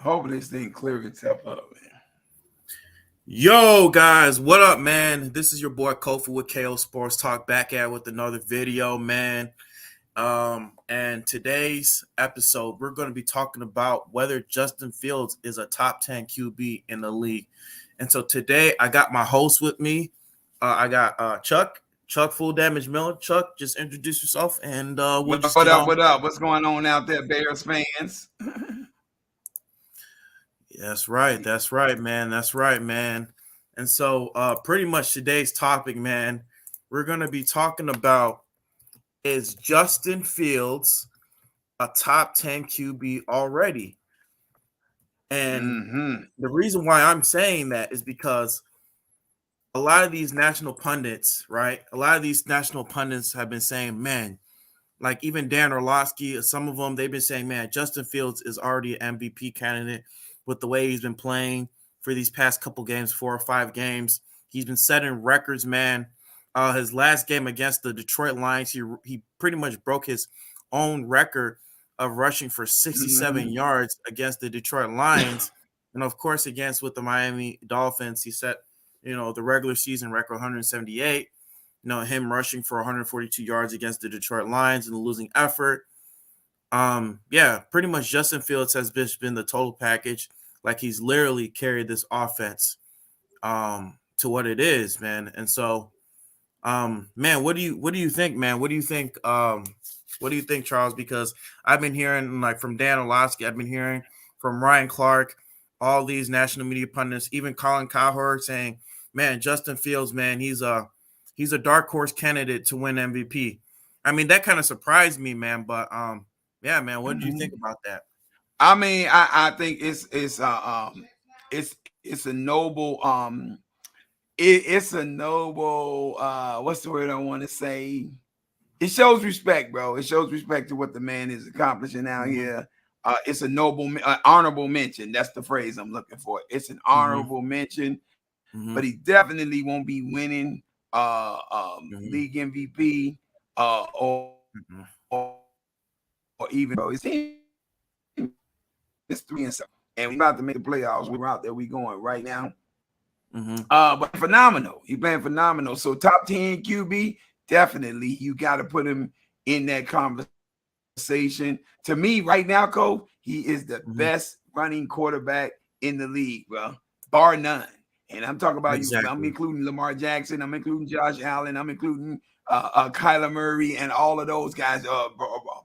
Hopefully this thing clear itself up, man. Yo, guys, what up, man? This is your boy Kofi with KO Sports Talk back at with another video, man. And today's episode, we're going to be talking about whether Justin Fields is a top 10 QB in the league. And so today I got my host with me. I got Chuck Full Damage Miller. Chuck, just introduce yourself and we'll just What get up? on. What up? What's going on out there, Bears fans? That's right. That's right, man. That's right, man. And so pretty much today's topic, man, we're going to be talking about is Justin Fields a top 10 QB already? And the reason why I'm saying that is because a lot of these national pundits, right? A lot of these national pundits have been saying, man, like even Dan Orlovsky, some of them, they've been saying, man, Justin Fields is already an MVP candidate with the way he's been playing for these past couple games, 4 or 5 games. He's been setting records, man. His last game against the Detroit Lions, he pretty much broke his own record of rushing for 67 yards against the Detroit Lions. And of course, against with the Miami Dolphins, he set, the regular season record 178. Him rushing for 142 yards against the Detroit Lions in the losing effort. Pretty much Justin Fields has been the total package. Like he's literally carried this offense to what it is, man. And so, man, what do you think, man? What do you think, Charles? Because I've been hearing like from Dan Orlovsky, I've been hearing from Ryan Clark, all these national media pundits, even Colin Cowherd saying, man, Justin Fields, man, he's a dark horse candidate to win MVP. I mean, that kind of surprised me, man. But yeah, man, what did you think about that? I mean, I think it's a noble it's a noble what's the word I want to say? It shows respect, bro. It shows respect to what the man is accomplishing out here. It's a noble, honorable mention. That's the phrase I'm looking for. It's an honorable mention, but he definitely won't be winning league MVP or even bro. His team is 3-7, and we're about to make the playoffs. We're out there. We going right now. But phenomenal. He's playing phenomenal. So top 10 QB, definitely you got to put him in that conversation. To me, right now, Cole, he is the best running quarterback in the league, bro, bar none. And I'm talking about you. I'm including Lamar Jackson. I'm including Josh Allen. I'm including Kyler Murray and all of those guys.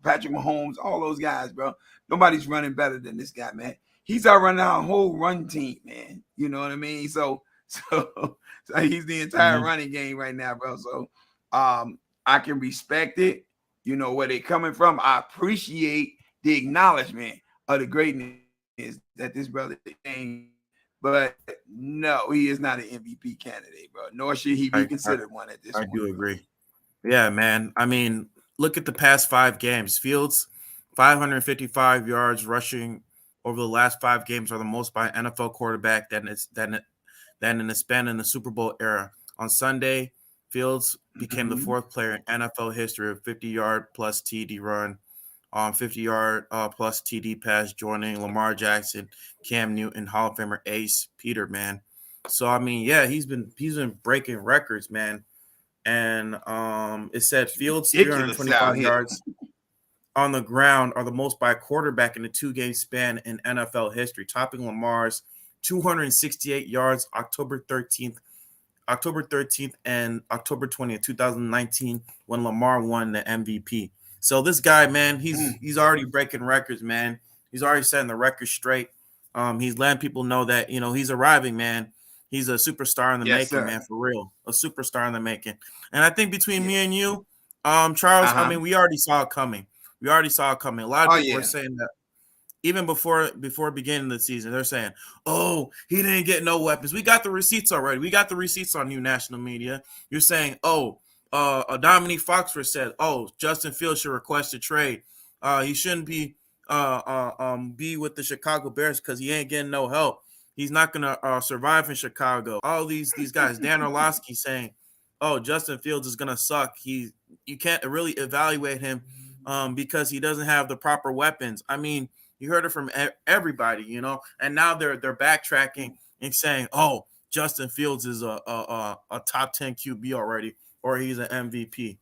Patrick Mahomes, all those guys, bro. Nobody's running better than this guy, man. He's outrunning our whole run team, man. You know what I mean? So he's the entire running game right now, bro. So I can respect it. You know where they're coming from. I appreciate the acknowledgement of the greatness that this brother is. But no, he is not an MVP candidate, bro. Nor should he be considered one at this point. I do agree. Yeah, man. I mean, look at the past 5 games. Fields, 555 yards rushing over the last 5 games are the most by an NFL quarterback than in the span in the Super Bowl era. On Sunday, Fields became the 4th player in NFL history of 50-yard plus TD run, 50-yard plus TD pass, joining Lamar Jackson, Cam Newton, Hall of Famer Ace Peterman. So I mean, yeah, he's been breaking records, man. And it said Fields 325 yards on the ground are the most by a quarterback in a 2-game span in NFL history, topping Lamar's 268 yards October 13th and October 20th, 2019, when Lamar won the MVP. So this guy, man, he's already breaking records, man. He's already setting the record straight. He's letting people know that, he's arriving, man. He's a superstar in the making, man, for real. A superstar in the making. And I think between me and you, Charles, I mean, we already saw it coming. A lot of people were saying that even before beginning the season, they're saying, oh, he didn't get no weapons. We got the receipts already. We got the receipts on you, national media. You're saying, Dominique Foxworth said, Justin Fields should request a trade. He shouldn't be with the Chicago Bears because he ain't getting no help. He's not going to survive in Chicago. All these guys, Dan Orlovsky saying, Justin Fields is going to suck. You can't really evaluate him because he doesn't have the proper weapons. I mean, You heard it from everybody, you know. And now they're backtracking and saying, "Oh, Justin Fields is a top 10 QB already, or he's an MVP."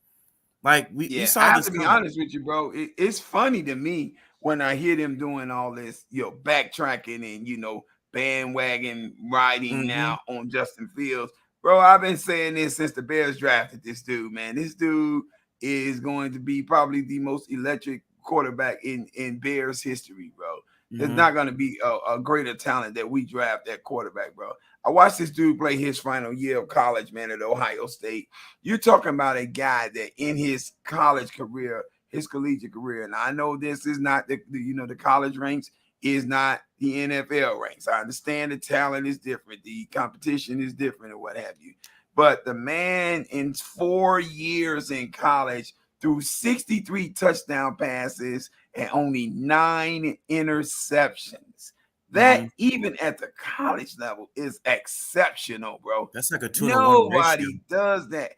Like we Yeah, saw I have this to be coming. honest with you, bro. It's funny to me when I hear them doing all this, backtracking and bandwagon riding Mm-hmm. now on Justin Fields, bro. I've been saying this since the Bears drafted this dude, man. This dude is going to be probably the most electric quarterback in Bears history, bro. There's Mm-hmm. not going to be a greater talent that we draft at quarterback, bro. I watched this dude play his final year of college, man, at Ohio State. You're talking about a guy that in his college career, his collegiate career, and I know this is not the college ranks is not the NFL ranks. I understand the talent is different, the competition is different, or what have you. But the man in 4 years in college threw 63 touchdown passes and only 9 interceptions. That Mm-hmm. even at the college level is exceptional, bro. That's like a 2-to-1 ratio. Nobody does that.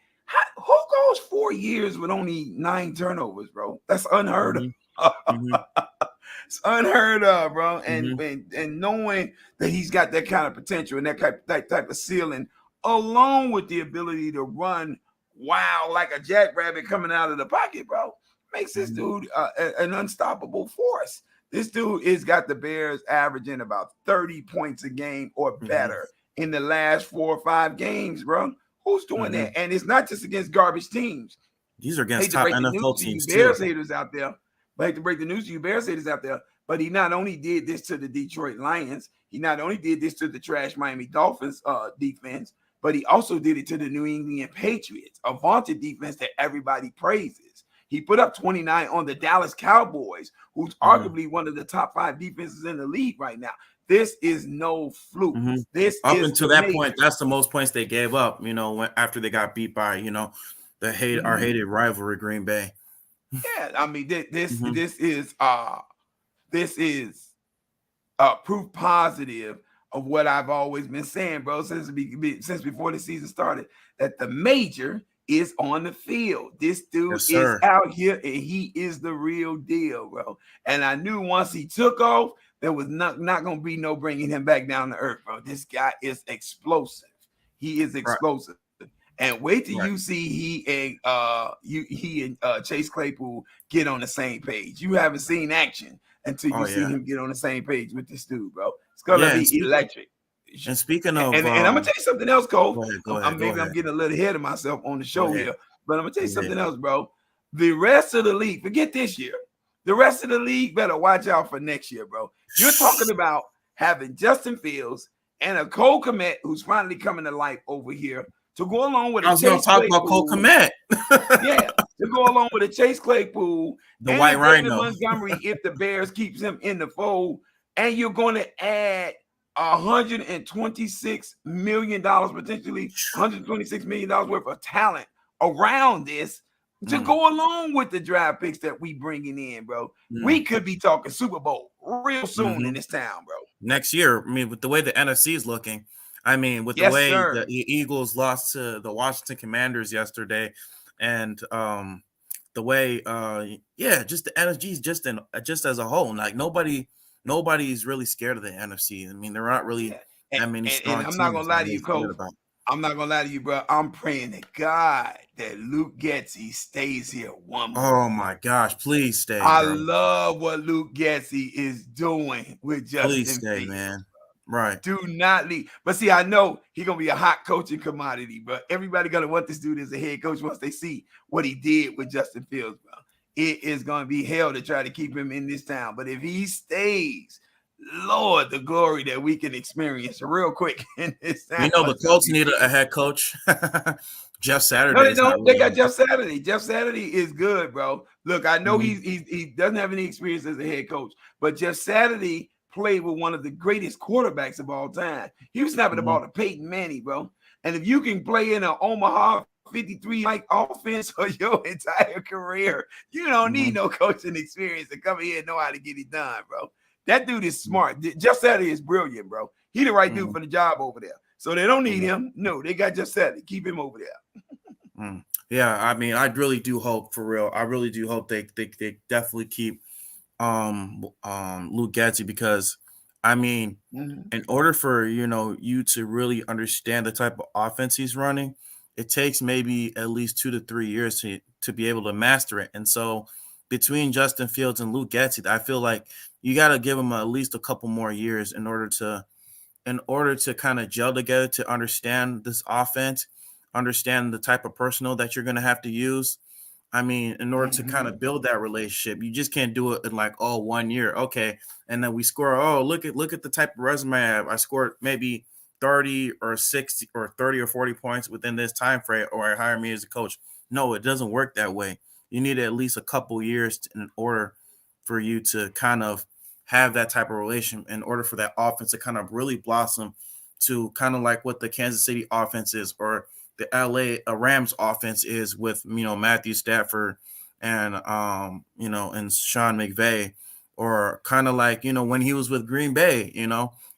Who goes 4 years with only 9 turnovers, bro? That's unheard Mm-hmm. of. Mm-hmm. It's unheard of, bro. And, Mm-hmm. and knowing that he's got that kind of potential and that type of ceiling, along with the ability to run wild like a jackrabbit coming out of the pocket, bro, makes this dude an unstoppable force. This dude has got the Bears averaging about 30 points a game or Mm-hmm. better in the last 4 or 5 games, bro. Who's doing Mm-hmm. that? And it's not just against garbage teams. These are I against hate to top break the news NFL to you teams too. Bears haters out there. I hate to break the news to you Bears haters out there. But he not only did this to the Detroit Lions, he not only did this to the trash Miami Dolphins defense, but he also did it to the New England Patriots, a vaunted defense that everybody praises. He put up 29 on the Dallas Cowboys, who's arguably one of the top 5 defenses in the league right now. This is no fluke. Mm-hmm. This Up is until the that major. point, that's the most points they gave up, after they got beat by, our hated rivalry, Green Bay. Yeah, I mean this Mm-hmm. this is proof positive of what I've always been saying, bro, since before the season started, that the major is on the field. This dude Yes, is sir. out here and he is the real deal, bro. And I knew once he took off, there was not going to be no bringing him back down to earth, bro. This guy is explosive. He is Right. explosive. And wait till Right. you see he and Chase Claypool get on the same page. You haven't seen action until you see him get on the same page with this dude, bro. It's gonna be electric. And speaking of, and I'm gonna tell you something else, Cole. go ahead. I'm getting a little ahead of myself on the show here, but I'm gonna tell you something ahead. else, bro. The rest of the league, forget this year. The rest of the league better watch out for next year, bro. You're talking about having Justin Fields and a Cole Kmet who's finally coming to life over here to go along with I was going to talk about Cole Kmet. Yeah, to go along with a Chase Claypool, the White Rhino, Montgomery, if the Bears keeps him in the fold, and you're going to add $126 million, potentially $126 million worth of talent around this to go along with the draft picks that we bringing in, bro. We could be talking Super Bowl real soon in this town, bro. Next year, I mean, with the way the NFC is looking, I mean, with the way the Eagles lost to the Washington Commanders yesterday, and the way, just the NFC is just as a whole, like nobody's really scared of the NFC. I mean, they're not really that many strong teams. I'm not gonna lie to you, Cole. I'm not gonna lie to you, bro. I'm praying to God that Luke Getsy stays here one more. Oh my gosh, please stay. I love what Luke Getsy is doing with Justin. Please stay, man. Right. Do not leave. But see, I know he's gonna be a hot coaching commodity, but everybody gonna want this dude as a head coach once they see what he did with Justin Fields, bro. It is gonna be hell to try to keep him in this town. But if he stays, Lord, the glory that we can experience real quick in this town. The Colts need a head coach. Jeff Saturday. No, they don't. They got Jeff Saturday. Jeff Saturday is good, bro. Look, I know he doesn't have any experience as a head coach, but Jeff Saturday played with one of the greatest quarterbacks of all time. He was snapping the ball to Peyton Manning, bro. And if you can play in an Omaha 53 like offense for your entire career, you don't need no coaching experience to come here and know how to get it done, bro. That dude is smart. Jeff Saturday is brilliant, bro. He the right dude for the job over there. So they don't need him. No, they got Jeff Saturday. Keep him over there. Yeah, I mean, I really do hope, for real. I really do hope they definitely keep Luke Getsy, because I mean, Mm-hmm. in order for you to really understand the type of offense he's running, it takes maybe at least 2 to 3 years to be able to master it. And so between Justin Fields and Luke Getsy, I feel like you got to give him at least a couple more years in order to kind of gel together, to understand this offense, understand the type of personnel that you're going to have to use. I mean, in order to kind Mm-hmm. of build that relationship, you just can't do it in like, oh, 1 year. Okay. And then we score. Oh, look at the type of resume I have. I scored maybe 30 or 60 or 30 or 40 points within this time frame, or hire me as a coach. No, it doesn't work that way. You need at least a couple years in order for you to kind of have that type of relation, in order for that offense to kind of really blossom to kind of like what the Kansas City offense is, or the LA Rams offense is with Matthew Stafford and and Sean McVay, or kind of like when he was with Green Bay.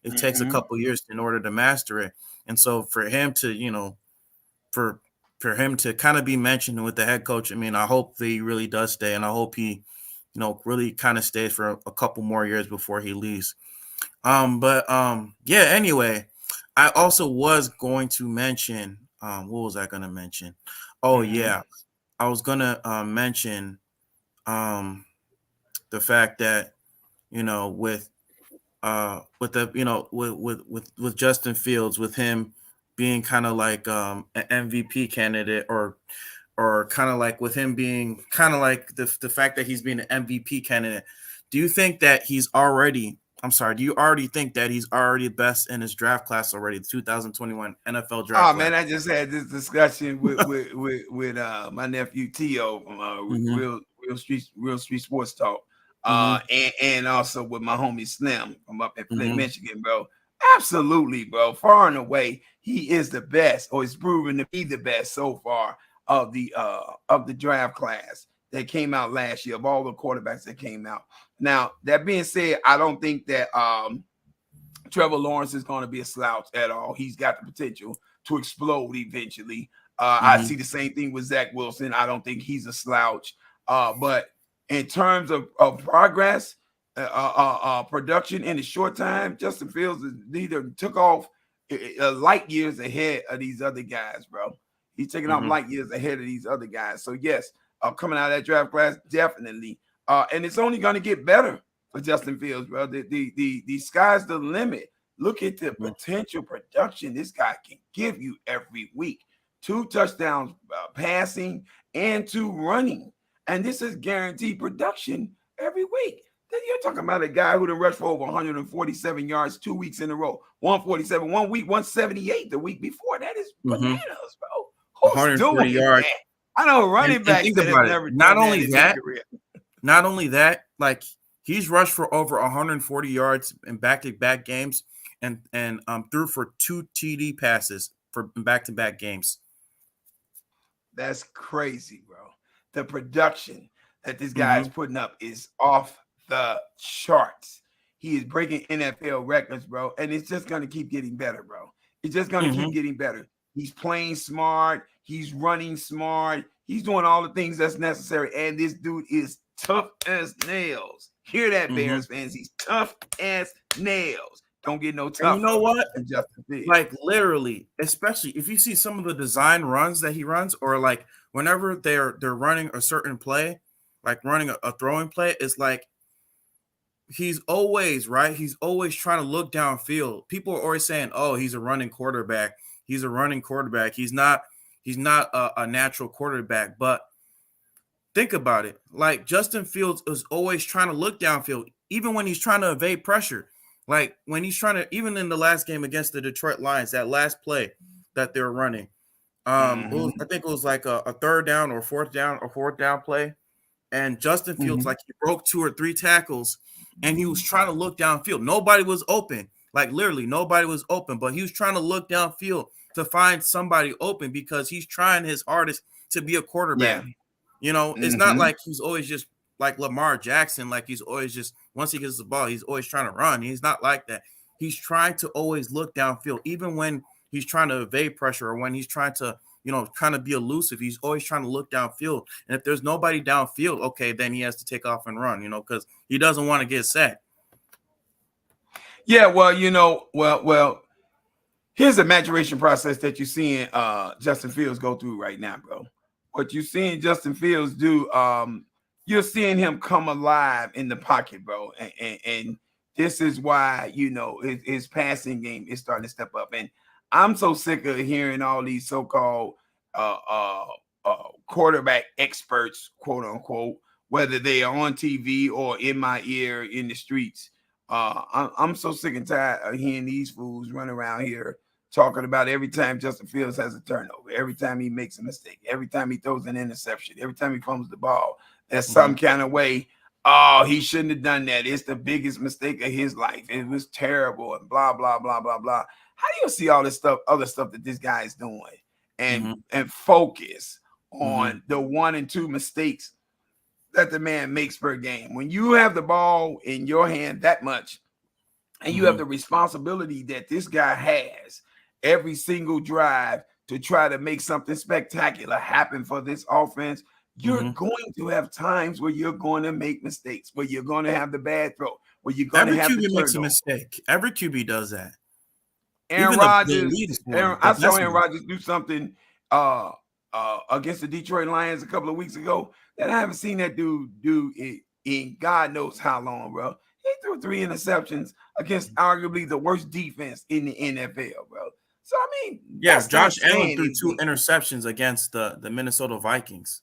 It takes a Mm-hmm. couple years in order to master it. And so for him to for for him to kind of be mentioned with the head coach, I mean, I hope that he really does stay, and I hope he really kind of stays for a couple more years before he leaves. But yeah, anyway, I also was going to mention, what was I going to mention? Oh Mm-hmm. yeah, I was going to mention um the fact that with the with Justin Fields, with him being kind of like an MVP candidate, or kind of like with him being kind of like the fact that he's being an MVP candidate. Do you think that he's already? I'm sorry. Do you already think that he's already best in his draft class already, the 2021 NFL draft Oh class? man, I just had this discussion with my nephew Tio from Mm-hmm. Real Street Sports Talk, Mm-hmm. and also with my homie Slim from up in Flint, Mm-hmm. Michigan, bro. Absolutely, bro. Far and away, he is the best, or he's proven to be the best so far of the draft class that came out last year, of all the quarterbacks that came out. Now, that being said, I don't think that Trevor Lawrence is going to be a slouch at all. He's got the potential to explode eventually. I Mm-hmm. see the same thing with Zach Wilson. I don't think he's a slouch. But in terms of progress, production in a short time, Justin Fields either took off light years ahead of these other guys, bro. He's taking off Mm-hmm. light years ahead of these other guys. So, yes, coming out of that draft class, definitely. And it's only going to get better for Justin Fields, bro. The sky's the limit. Look at the potential production this guy can give you every week. 2 touchdowns passing and 2 running. And this is guaranteed production every week. Then you're talking about a guy who done rushed for over 147 yards 2 weeks in a row. 147 1 week, 178 the week before. That is Mm-hmm. bananas, bro. Who's 140 doing yards. that? I know And, running and backs think that have about it. never done that in their career. Not only that, like he's rushed for over 140 yards in back-to-back games, and threw for 2 TD passes for back-to-back games. That's crazy, bro. The production that this guy is Mm-hmm. putting up is off the charts. He is breaking NFL records, bro. And it's just going to keep getting better, bro. It's just going to keep Mm-hmm. getting better. He's playing smart. He's running smart. He's doing all the things that's necessary. And this dude is tough as nails. Hear that, Mm-hmm. Bears fans? He's tough as nails. Don't get no And you know tougher what? than Justin Fields. Like literally, especially if you see some of the design runs that he runs, or like whenever they're running a certain play, like running a throwing play, it's like he's always right. He's always trying to look downfield. People are always saying, "Oh, he's a running quarterback. He's a running quarterback. He's not. He's not a natural quarterback." But think about it. Like Justin Fields is always trying to look downfield, even when he's trying to evade pressure. Like when he's trying to, even in the last game against the Detroit Lions, that last play that they're running, I think it was like a third down or fourth down play, and Justin Fields, Mm-hmm. like, he broke 2 or 3 tackles, and he was trying to look downfield. Nobody was open, like literally nobody was open, but he was trying to look downfield to find somebody open because he's trying his hardest to be a Yeah. quarterback. It's not Mm-hmm. like he's always just like Lamar Jackson, like he's always just, once he gets the ball, he's always trying to run. He's not like that. He's trying to always look downfield, even when he's trying to evade pressure, or when he's trying to kind of be elusive. He's always trying to look downfield. And if there's nobody downfield, okay, then he has to take off and run, because he doesn't want to get sacked. Yeah, well, here's the maturation process that you're seeing Justin Fields go through right now, bro. What you're seeing Justin Fields do, you're seeing him come alive in the pocket, bro. And this is why, his passing game is starting to step up. And I'm so sick of hearing all these so-called quarterback experts, quote unquote, whether they are on TV or in my ear in the streets. I'm so sick and tired of hearing these fools run around here talking about every time Justin Fields has a turnover, every time he makes a mistake, every time he throws an interception, every time he fumbles the ball, there's some kind of way, he shouldn't have done that. It's the biggest mistake of his life. It was terrible and blah, blah, blah, blah, blah. How do you see all this stuff, other stuff that this guy is doing and focus on the 1 and 2 mistakes that the man makes per game? When you have the ball in your hand that much and you have the responsibility that this guy has every single drive to try to make something spectacular happen for this offense, you're going to have times where you're going to make mistakes, where you're going to have the bad throw, where you're going to have every the QB makes a mistake. Every QB does that. Aaron Rodgers, I saw Aaron Rodgers do something against the Detroit Lions a couple of weeks ago that I haven't seen that dude do in God knows how long, bro. He threw 3 interceptions against arguably the worst defense in the NFL, bro. So, I mean, Josh Allen threw 2 interceptions against the Minnesota Vikings.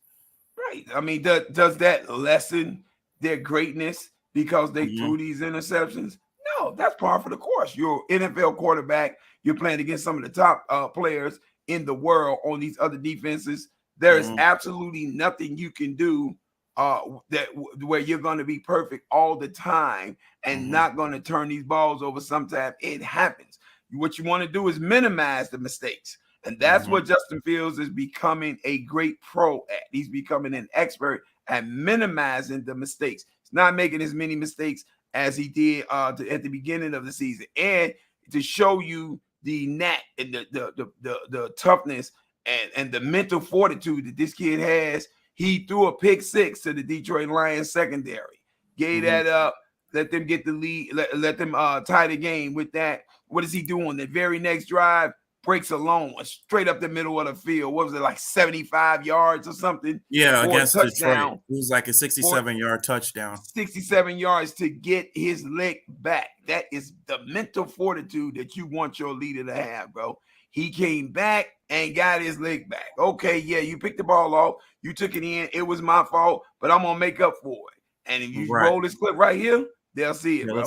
Right. I mean, does that lessen their greatness because they threw these interceptions? No, that's par for the course. You're an NFL quarterback. You're playing against some of the top players in the world on these other defenses. There is absolutely nothing you can do where you're going to be perfect all the time and not going to turn these balls over sometime. It happens. What you want to do is minimize the mistakes. And that's what Justin Fields is becoming a great pro at. He's becoming an expert at minimizing the mistakes. He's not making as many mistakes as he did at the beginning of the season. And to show you the knack and the toughness and the mental fortitude that this kid has, he threw a pick 6 to the Detroit Lions secondary. Gave that up, let them get the lead, let them tie the game with that. What does he do on the very next drive? Breaks a long one straight up the middle of the field. What was it, like 75 yards or something? Yeah, against Detroit. It was like a 67-yard touchdown. 67 yards to get his leg back. That is the mental fortitude that you want your leader to have, bro. He came back and got his leg back. Okay, yeah, you picked the ball off. You took it in. It was my fault, but I'm going to make up for it. And if you roll this clip right here, they'll see it, bro.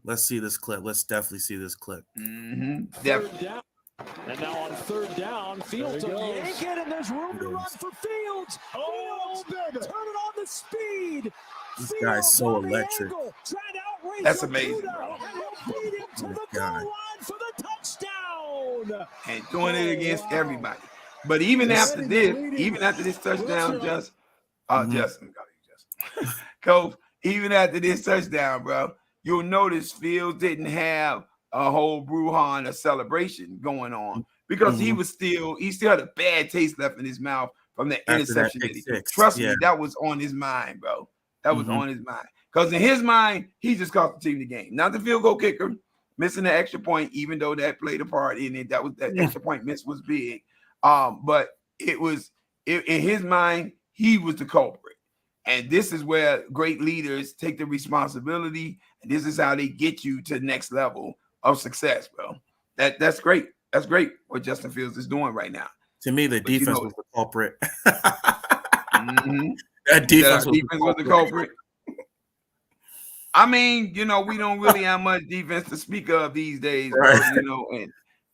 Let's see this clip. Let's definitely see this clip. Definitely. And now on 3rd down, Fields will yank it, and there's room to run for Fields. Oh, baby. Turn it on the speed. This guy's so electric. That's amazing, bro. Beat him to the goal line for the touchdown. And doing it against everybody. But even after this touchdown, Justin, Coach, even after this touchdown, bro, you'll notice Fields didn't have a whole brouhaha, a celebration going on because he still had a bad taste left in his mouth from the interception. Trust me, that was on his mind, bro. That was on his mind. Because in his mind, he just cost the team the game. Not the field goal kicker, missing the extra point, even though that played a part in it. That extra point miss was big. But it was in his mind, he was the culprit. And this is where great leaders take the responsibility, and this is how they get you to the next level of success, bro. That's great. That's great what Justin Fields is doing right now. To me, the defense was the culprit. That defense was the culprit. I mean, we don't really have much defense to speak of these days, right.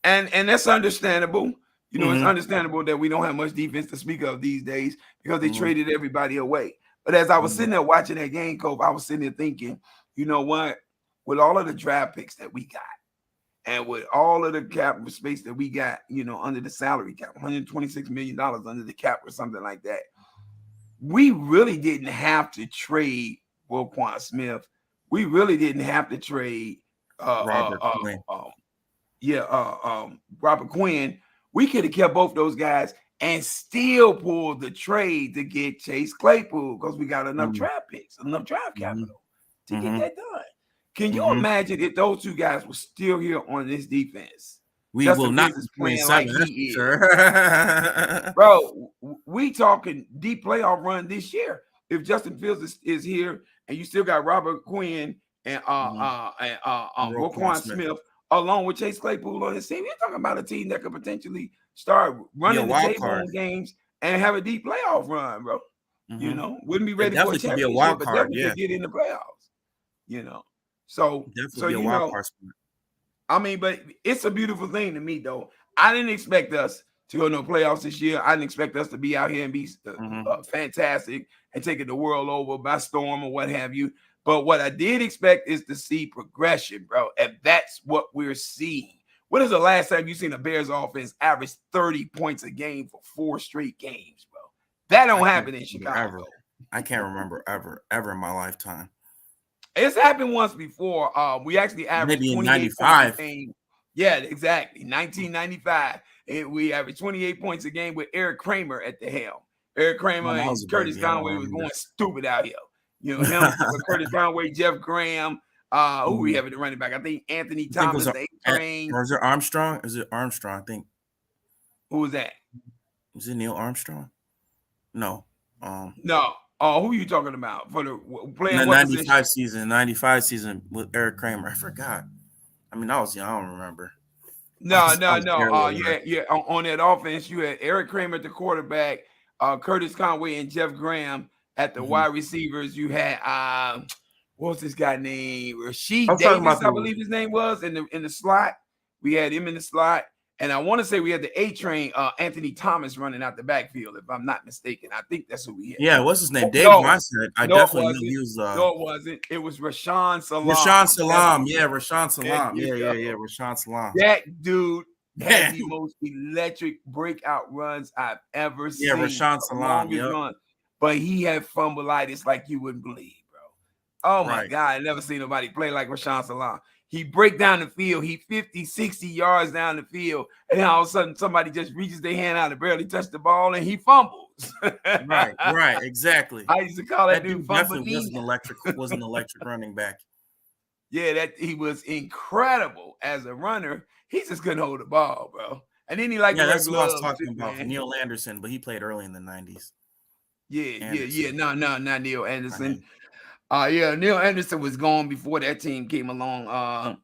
and that's understandable. It's understandable that we don't have much defense to speak of these days because they traded everybody away. But as I was sitting there watching that game, Coach, I was sitting there thinking, you know what? With all of the draft picks that we got, and with all of the cap space that we got, under the salary cap, $126 million under the cap or something like that, we really didn't have to trade Roquan Smith. We really didn't have to trade Robert Quinn. Robert Quinn. We could have kept both those guys and still pulled the trade to get Chase Claypool because we got enough draft picks, enough draft capital to get that done. Can you imagine if those two guys were still here on this defense? We Justin will not Fields is be playing playing like seven, he is. sure. Bro, we talking deep playoff run this year. If Justin Fields is here and you still got Robert Quinn and Roquan Smith along with Chase Claypool on his team, you're talking about a team that could potentially start running the table on games and have a deep playoff run, bro. You know, wouldn't be ready for a championship, but definitely could get in the playoffs. You know, so definitely be a wild card spot. I mean, but it's a beautiful thing to me, though. I didn't expect us to go to the playoffs this year. I didn't expect us to be out here and be fantastic and taking the world over by storm or what have you. But what I did expect is to see progression, bro. And that's what we're seeing. When is the last time you seen a Bears offense average 30 points a game for 4 straight games, bro? That don't happen in Chicago. I can't remember ever in my lifetime. It's happened once before. We actually averaged maybe in 95. Yeah, exactly. 1995. We averaged 28 points a game with Eric Kramer at the helm. Eric Kramer and Curtis Conway was going stupid out here. You know, him, Curtis Conway, Jeff Graham. Who we have at the running back? I think Anthony Thomas, the A-Train. Or is it Armstrong? Is it Armstrong? I think. Who was that? Was it Neil Armstrong? No. No. Who are you talking about for the playing? The 95 season with Eric Kramer. I forgot. I mean, I was young. I don't remember. No. Yeah. On that offense, you had Eric Kramer at the quarterback, Curtis Conway and Jeff Graham at the wide receivers. You had what's this guy named? Rasheed Davis, I believe his name was in the slot. We had him in the slot. And I want to say we had the A-Train, Anthony Thomas running out the backfield, if I'm not mistaken. I think that's who we had. Yeah, what's his name? Dave Weinstein. I definitely knew he was. No, it wasn't. It was Rashawn Salam. Rashawn Salam. Yeah, Rashawn Salam. Yeah. Rashawn Salam. That dude had the most electric breakout runs I've ever seen. Yeah, Rashawn Salam. Yeah. But he had fumbleitis like you wouldn't believe, bro. Oh, my God. I never seen nobody play like Rashawn Salam. He break down the field. He 50, 60 yards down the field. And then all of a sudden, somebody just reaches their hand out and barely touch the ball, and he fumbles. Right, exactly. I used to call that dude definitely was an electric running back. Yeah, that he was incredible as a runner. He just couldn't hold the ball, bro. And then he that's what I was talking about. Neil Anderson, but he played early in the 90s. Yeah. No, not Neil Anderson. Neil Anderson was gone before that team came along.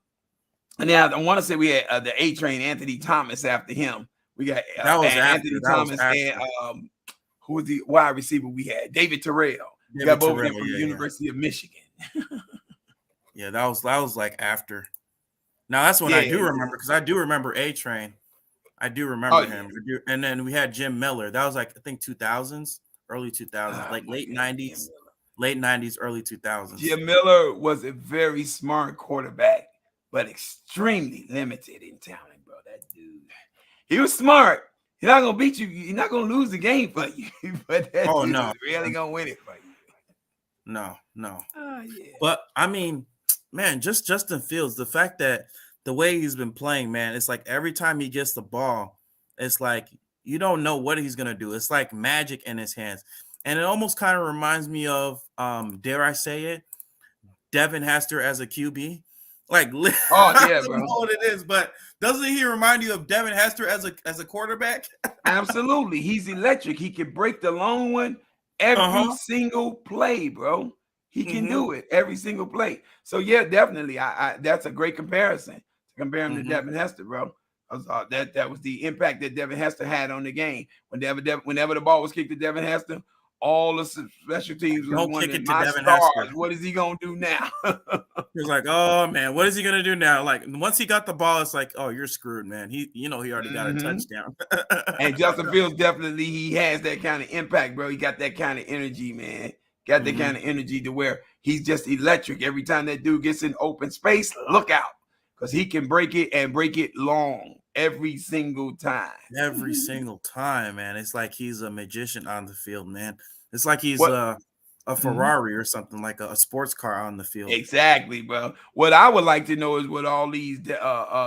And now I want to say we had the A-Train, Anthony Thomas after him. We got Anthony Thomas and who was the wide receiver we had? David Terrell. We got both of them from the University of Michigan. Yeah, that was like after. Now that's when I do remember, because I do remember A-Train. I do remember him. And then we had Jim Miller. That was like, I think 2000s, early 2000s, like late 90s. Late 90s, early 2000s. Jim Miller was a very smart quarterback, but extremely limited in talent, bro. That dude, he was smart. He's not gonna beat you. He's not gonna lose the game for you. But that dude is really gonna win it for you. No. Oh, yeah. But I mean, man, just Justin Fields. The fact that the way he's been playing, man, it's like every time he gets the ball, it's like you don't know what he's gonna do. It's like magic in his hands. And it almost kind of reminds me of, dare I say it, Devin Hester as a QB. Like, bro. I don't know what it is, but doesn't he remind you of Devin Hester as a quarterback? Absolutely. He's electric. He can break the long one every single play, bro. He can do it every single play. So, yeah, definitely. I that's a great comparison to compare him to Devin Hester, bro. That was the impact that Devin Hester had on the game. Whenever the ball was kicked to Devin Hester, all the special teams was wondering, my stars, what is he gonna do now? He was like, oh man, what is he gonna do now? Like once he got the ball, it's like, oh, you're screwed, man. He already got a touchdown. And Justin Fields definitely he has that kind of impact, bro. He got that kind of energy, man. Got that kind of energy to where he's just electric. Every time that dude gets in open space, look out, because he can break it and break it long every single time. Every single time, man. It's like he's a magician on the field, man. It's like he's a Ferrari or something, like a sports car on the field. Exactly, bro. What I would like to know is what all these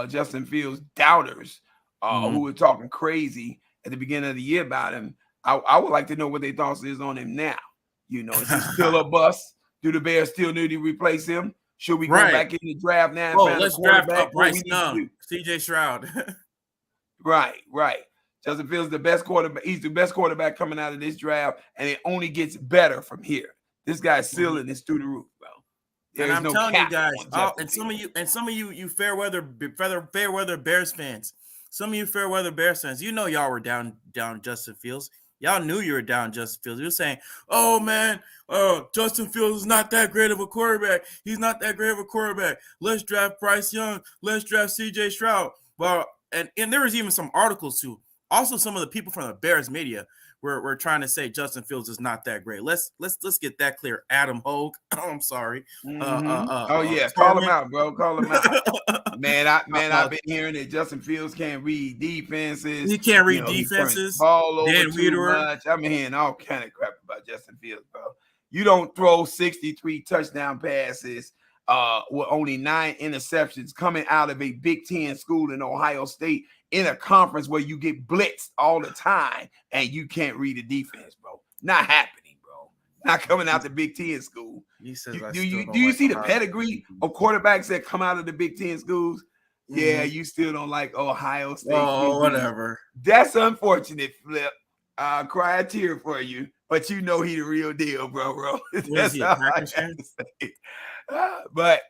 Justin Fields doubters who were talking crazy at the beginning of the year about him. I would like to know what their thoughts is on him now. Is he still a bust? Do the Bears still need to replace him? Should we go back in the draft now and find let's a quarterback? draft Bryce Young, CJ Stroud. Right. Justin Fields the best quarterback. He's the best quarterback coming out of this draft, and it only gets better from here. This guy's ceiling is through the roof, bro. And I'm telling you guys, and some of you fair weather Bears fans, y'all were down Justin Fields. Y'all knew you were down Justin Fields. You were saying, "Oh man, Justin Fields is not that great of a quarterback. He's not that great of a quarterback. Let's draft Bryce Young. Let's draft CJ Stroud." Well, and there was even some articles too. Also, some of the people from the Bears media were trying to say Justin Fields is not that great. Let's get that clear. Adam Hogue. Oh, I'm sorry. Call him out, bro. Call him out. Man, I've been hearing that Justin Fields can't read defenses. He can't read defenses. Ball over too much. I've been hearing all kind of crap about Justin Fields, bro. You don't throw 63 touchdown passes with only 9 interceptions coming out of a Big Ten school in Ohio State in a conference where you get blitzed all the time and you can't read the defense, bro. Not happening, bro. Not coming out the Big Ten school. Do you see the pedigree of quarterbacks that come out of the Big Ten schools? Mm-hmm. Yeah, you still don't like Ohio State. Oh, whatever. That's unfortunate, Flip. I'll cry a tear for you, but you know he the real deal, bro. That's all I have to say. But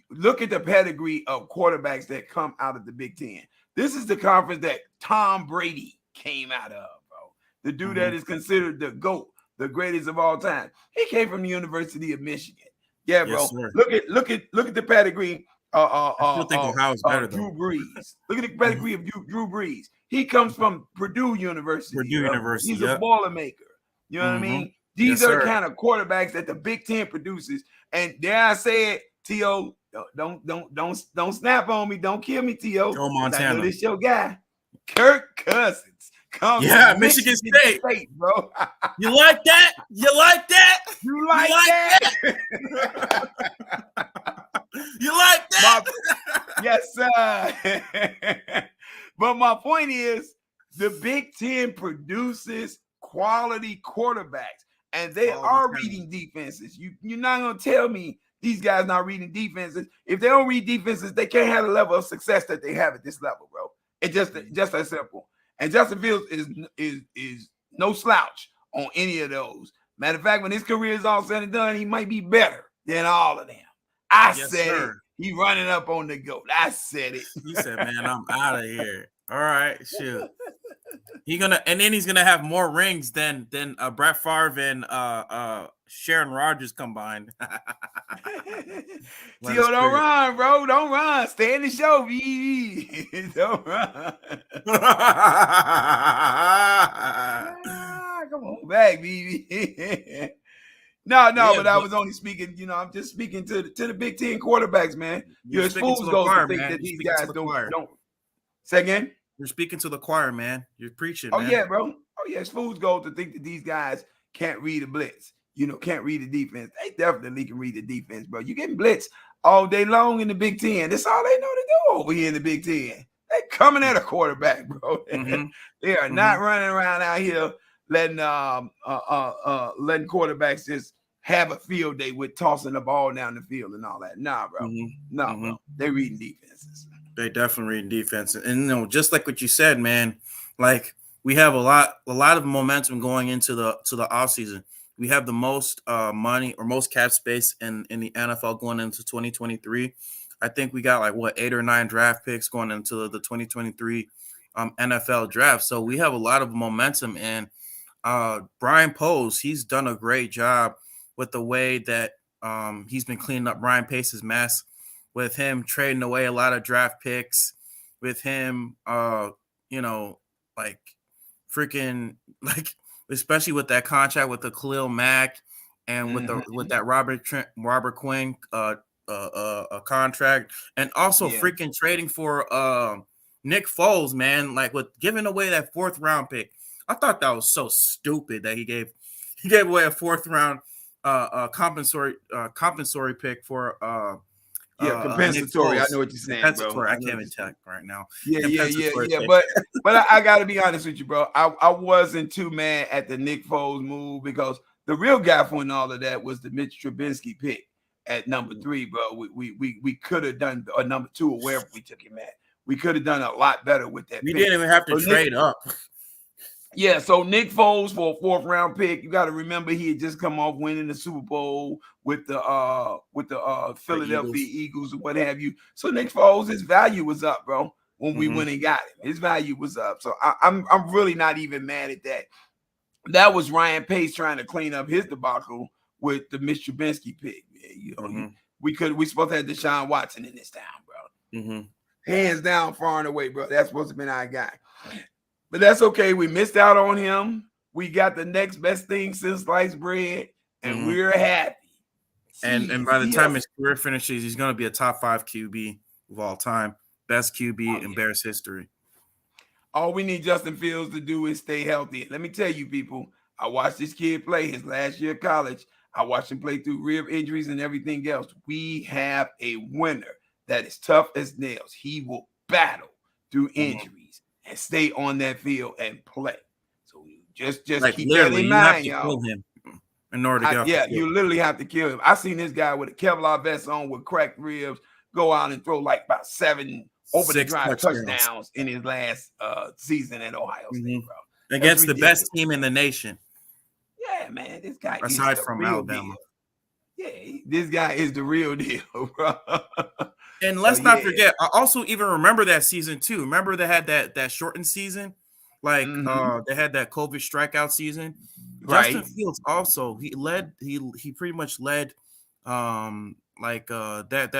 look at the pedigree of quarterbacks that come out of the Big Ten. This is the conference that Tom Brady came out of, bro. The dude that is considered the GOAT, the greatest of all time. He came from the University of Michigan. Yeah, bro. Yes, look at the pedigree. I still think Ohio's better, Drew Brees. Look at the pedigree of Drew Brees. He comes from Purdue University. He's a Boilermaker. You know what I mean? These are the kind of quarterbacks that the Big Ten produces. And dare I say it, T.O., don't snap on me. Don't kill me, T.O. Joe Montana. I know this your guy. Kirk Cousins. Michigan State, bro. You like that? You like that? You like that? You like that? Yes, sir. But my point is, the Big Ten produces quality quarterbacks, and they are reading defenses. You're not going to tell me these guys not reading defenses. If they don't read defenses, they can't have the level of success that they have at this level, bro. It's just that simple. And Justin Fields is no slouch on any of those. Matter of fact, when his career is all said and done, he might be better than all of them. I said it. He running up on the GOAT. I said it. You said, man, I'm out of here. All right, shoot. He's gonna have more rings than Brett Favre and Sharon Rodgers combined. Tio, don't run, bro. Don't run. Stay in the show, BB. Don't run. Come on back, BB. No, but I was only speaking, I'm just speaking to the Big Ten quarterbacks, man. You're fools to think that these guys don't. Say again? You're speaking to the choir, man. You're preaching, man. Oh, yeah, bro. Oh, yeah. It's fool's gold to think that these guys can't read a blitz. Can't read the defense. They definitely can read the defense, bro. You getting blitzed all day long in the Big Ten. That's all they know to do over here in the Big Ten. They coming at a quarterback, bro. They are not running around out here letting quarterbacks just have a field day with tossing the ball down the field and all that. Nah, bro. Bro. They reading defenses. They definitely reading defense. And just like what you said, man, like we have a lot of momentum going into the offseason. We have the most money or most cap space in the NFL going into 2023. I think we got 8 or 9 draft picks going into the 2023 NFL draft. So we have a lot of momentum. And Brian Poles, he's done a great job with the way that he's been cleaning up Ryan Pace's mess, with him trading away a lot of draft picks, with him, especially with that contract with the Khalil Mack and with that Robert Quinn contract, and also freaking trading for Nick Foles, man, with giving away that 4th round pick. I thought that was so stupid that he gave away a 4th round compensatory pick for Yeah, compensatory. I know what you're saying, bro. Compensatory. I can't even tell right now. Yeah. But I got to be honest with you, bro. I wasn't too mad at the Nick Foles move because the real guy for all of that was the Mitch Trubisky pick at number 3, bro. We could have done a number 2 or wherever we took him at. We could have done a lot better with that. We didn't even have to trade up. Yeah, so Nick Foles for a 4th round pick. You got to remember he had just come off winning the Super Bowl with the Philadelphia Eagles and what have you. So Nick Foles, his value was up, bro. When we went and got him, his value was up. So I'm really not even mad at that. That was Ryan Pace trying to clean up his debacle with the Mitch Trubisky pick. You know, we supposed to have Deshaun Watson in this town, bro. Hands down, far and away, bro. That's supposed to be our guy. But that's okay. We missed out on him. We got the next best thing since sliced bread, and we're happy. And by the time his career finishes, he's going to be a top 5 QB of all time. Best QB in Bears history. All we need Justin Fields to do is stay healthy. Let me tell you, people, I watched this kid play his last year of college. I watched him play through rib injuries and everything else. We have a winner that is tough as nails. He will battle through injuries and stay on that field and play. So just like keep that in mind, y'all. Kill him in order to get you literally have to kill him. I seen this guy with a Kevlar vest on with cracked ribs go out and throw like about 7 drive touchdowns in his last season at Ohio State, bro. Against the best team in the nation. Yeah, man, this guy aside from Alabama. Deal. Yeah, this guy is the real deal, bro. And let's not forget, I also even remember that season too. Remember they had that shortened season? Like they had that COVID strikeout season. Right. Justin Fields also, he pretty much led that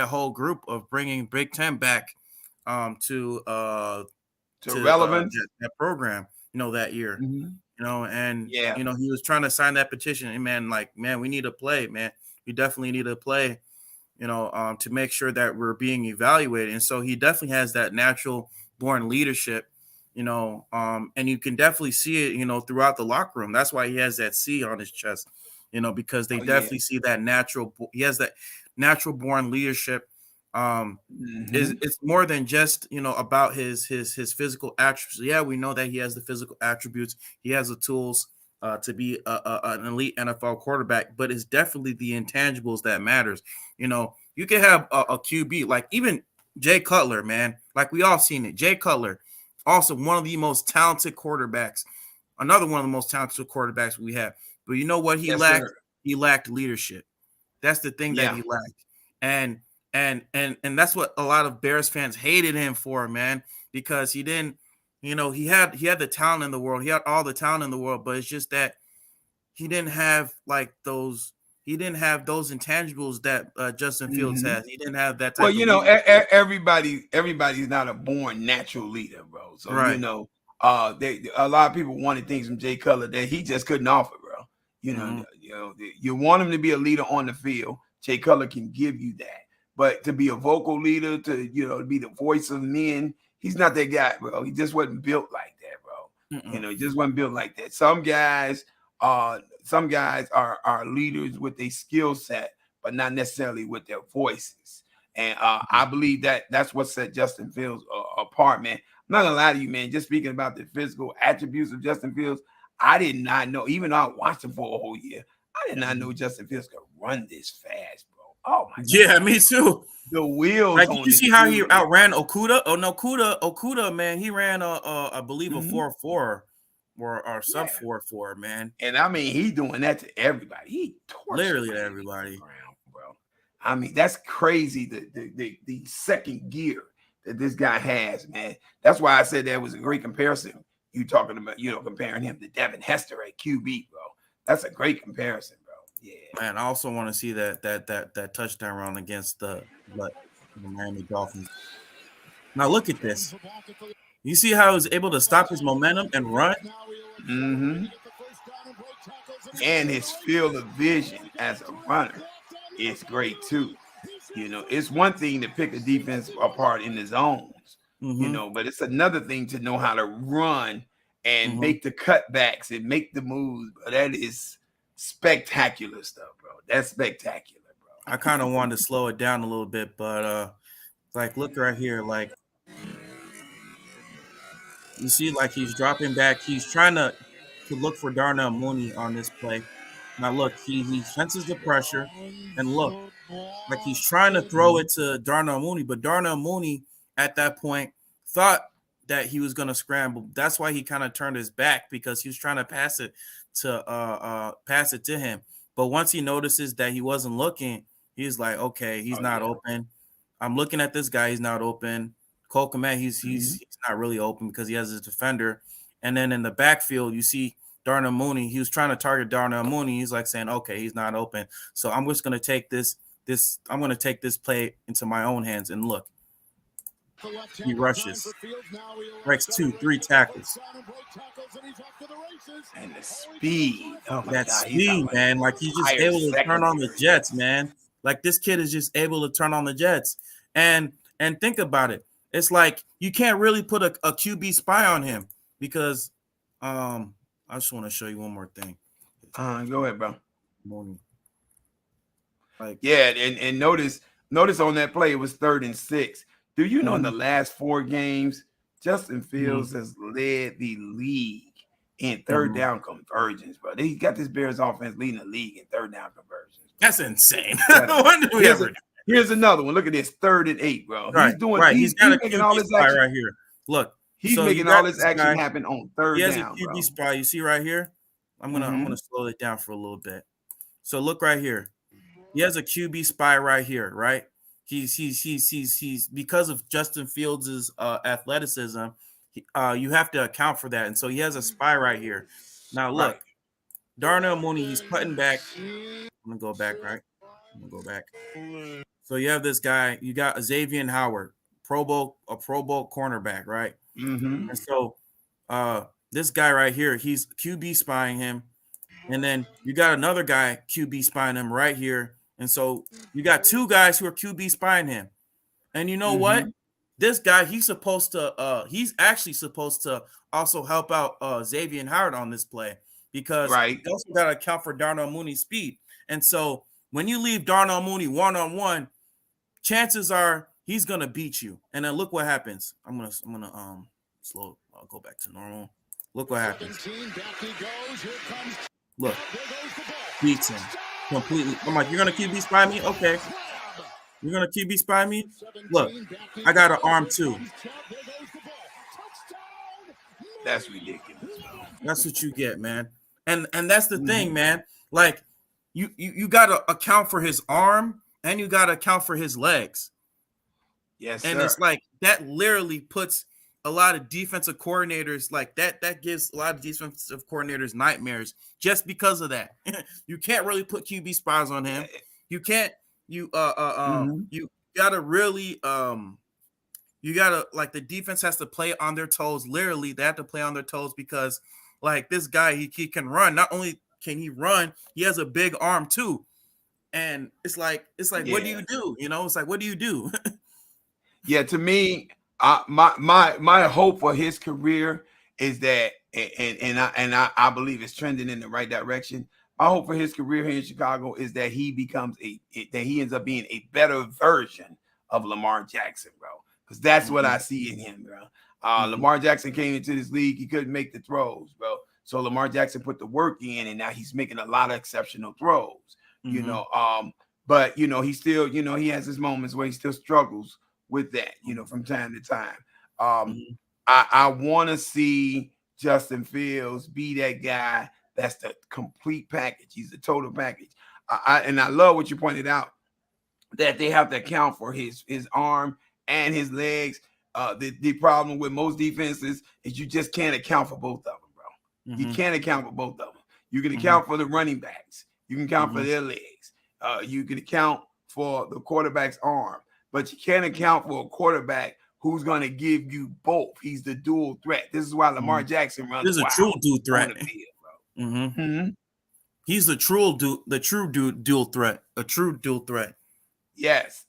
whole group of bringing Big Ten back to relevance that program, that year. And he was trying to sign that petition. And man, we need to play, man. We definitely need to play, to make sure that we're being evaluated. And so he definitely has that natural born leadership, and you can definitely see it, throughout the locker room. That's why he has that C on his chest, because they definitely see that he has that natural born leadership. It's more than just, about his physical attributes. Yeah, we know that he has the physical attributes. He has the tools to be an elite NFL quarterback, but it's definitely the intangibles that matters. You can have a QB like even Jay Cutler, man. Like we all seen it. Jay Cutler, also one of the most talented quarterbacks. Another one of the most talented quarterbacks we have. But you know what he lacked? Sir. He lacked leadership. That's the thing that he lacked. And that's what a lot of Bears fans hated him for, man, because he didn't, he had the talent in the world. He had all the talent in the world, but it's just that he didn't have those intangibles that Justin Fields has. He didn't have that type of everybody's not a born natural leader, bro. So a lot of people wanted things from Jay Cutler that he just couldn't offer, bro. You want him to be a leader on the field. Jay Cutler can give you that. But to be a vocal leader, to be the voice of men, he's not that guy, bro. He just wasn't built like that, bro. He just wasn't built like that. Some guys are leaders with a skill set, but not necessarily with their voices. And I believe that's what set Justin Fields apart, man. I'm not gonna lie to you, man. Just speaking about the physical attributes of Justin Fields, I did not know, even though I watched him for a whole year, I did not know Justin Fields could run this fast, bro. Oh my God. Yeah, me too. The wheels. Like, did you see how he outran Okuda? Oh no, Okuda, man, he ran I believe a 4.4 or sub 4.4, man. And I mean, he doing that to everybody. He literally to everybody, bro. I mean, that's crazy. The second gear that this guy has, man. That's why I said that was a great comparison. You talking about, comparing him to Devin Hester at QB, bro. That's a great comparison. Yeah, man. I also want to see that touchdown run against the Miami Dolphins. Now look at this. You see how he was able to stop his momentum and run? And his field of vision as a runner is great too. It's one thing to pick a defense apart in the zones, but it's another thing to know how to run and make the cutbacks and make the moves. But that is spectacular stuff, bro. That's spectacular, bro. I kind of wanted to slow it down a little bit, but like look right here, like you see, like he's dropping back. He's trying to look for Darnell Mooney on this play. Now look, he senses the pressure, and look, like he's trying to throw it to Darnell Mooney, but Darnell Mooney at that point thought that he was going to scramble. That's why he kind of turned his back, because he was trying to pass it to him. But once he notices that he wasn't looking, he's like, okay, he's not open. I'm looking at this guy, he's not open. Cole Kmet, he's not really open because he has his defender. And then in the backfield, you see Darnell Mooney. He was trying to target Darnell Mooney. He's like saying, okay, he's not open. So I'm just going to take this play into my own hands. And look, he rushes, breaks 2-3 tackles. And the speed. Oh my that God, speed, man. Like he's just able to turn on the jets, man. Like this kid is just able to turn on the jets. And think about it. It's like you can't really put a QB spy on him because I just want to show you one more thing. Go ahead, bro. Morning. Like and notice on that play it was 3rd and 6. Do you know in the last 4 games, Justin Fields has led the league in 3rd down conversions, bro. He got this Bears offense leading the league in 3rd down conversions. That's insane. Here's another one. Look at this, 3rd and 8, bro. Right, he's doing right. He's making all this action right here. Look, he's making all this action happen on 3rd down. He has a QB spy. You see right here? I'm gonna slow it down for a little bit. So look right here. He has a QB spy right here, right? He's because of Justin Fields' athleticism. You have to account for that, and so he has a spy right here. Now look, Darnell Mooney, he's cutting back. I'm gonna go back, right? I'm gonna go back. So you have this guy. You got Xavier Howard, a Pro Bowl cornerback, right? Mm-hmm. And so this guy right here, he's QB spying him, and then you got another guy QB spying him right here. And so you got 2 guys who are QB spying him. And you know what? This guy, he's actually supposed to also help out Xavier Howard on this play because you also got to account for Darnell Mooney's speed. And so when you leave Darnell Mooney one-on-one, chances are he's gonna beat you. And then look what happens. I'm gonna slow. I'll go back to normal. Look what happens. Look, beats him completely. I'm like, you're gonna QB spy me? Okay. You're gonna QB spy me? Look, I got an arm too. That's ridiculous. That's what you get, man. And that's the thing, man. Like you gotta account for his arm and you gotta account for his legs. Yes, and sir. It's like that literally puts a lot of defensive coordinators like that gives a lot of defensive coordinators nightmares just because of that. You can't really put QB spies on him. You can't you gotta really you gotta, like, the defense has to play on their toes. Literally, they have to play on their toes because, like, this guy, he can run. Not only can he run, he has a big arm too. And it's like, what do you do? You know, it's like, what do you do? Yeah, to me, my hope for his career is that, and I believe it's trending in the right direction. I hope for his career here in Chicago is that he becomes that he ends up being a better version of Lamar Jackson, bro. Because that's what I see in him, bro. Lamar Jackson came into this league, he couldn't make the throws, bro. So Lamar Jackson put the work in, and now he's making a lot of exceptional throws. You know, but you know, he still, you know, he has his moments where he still struggles with that, you know, from time to time. I want to see Justin Fields be that guy that's the complete package. He's the total package. And I love what you pointed out, that they have to account for his arm and his legs. The problem with most defenses is you just can't account for both of them, bro. You can't account for both of them. You can account for the running backs. You can account for their legs. You can account for the quarterback's arm, but you can't account for a quarterback who's going to give you both. He's the dual threat. This is why Lamar Jackson runs. This is a true dual threat. He's the true dual threat. A true dual threat. Yes.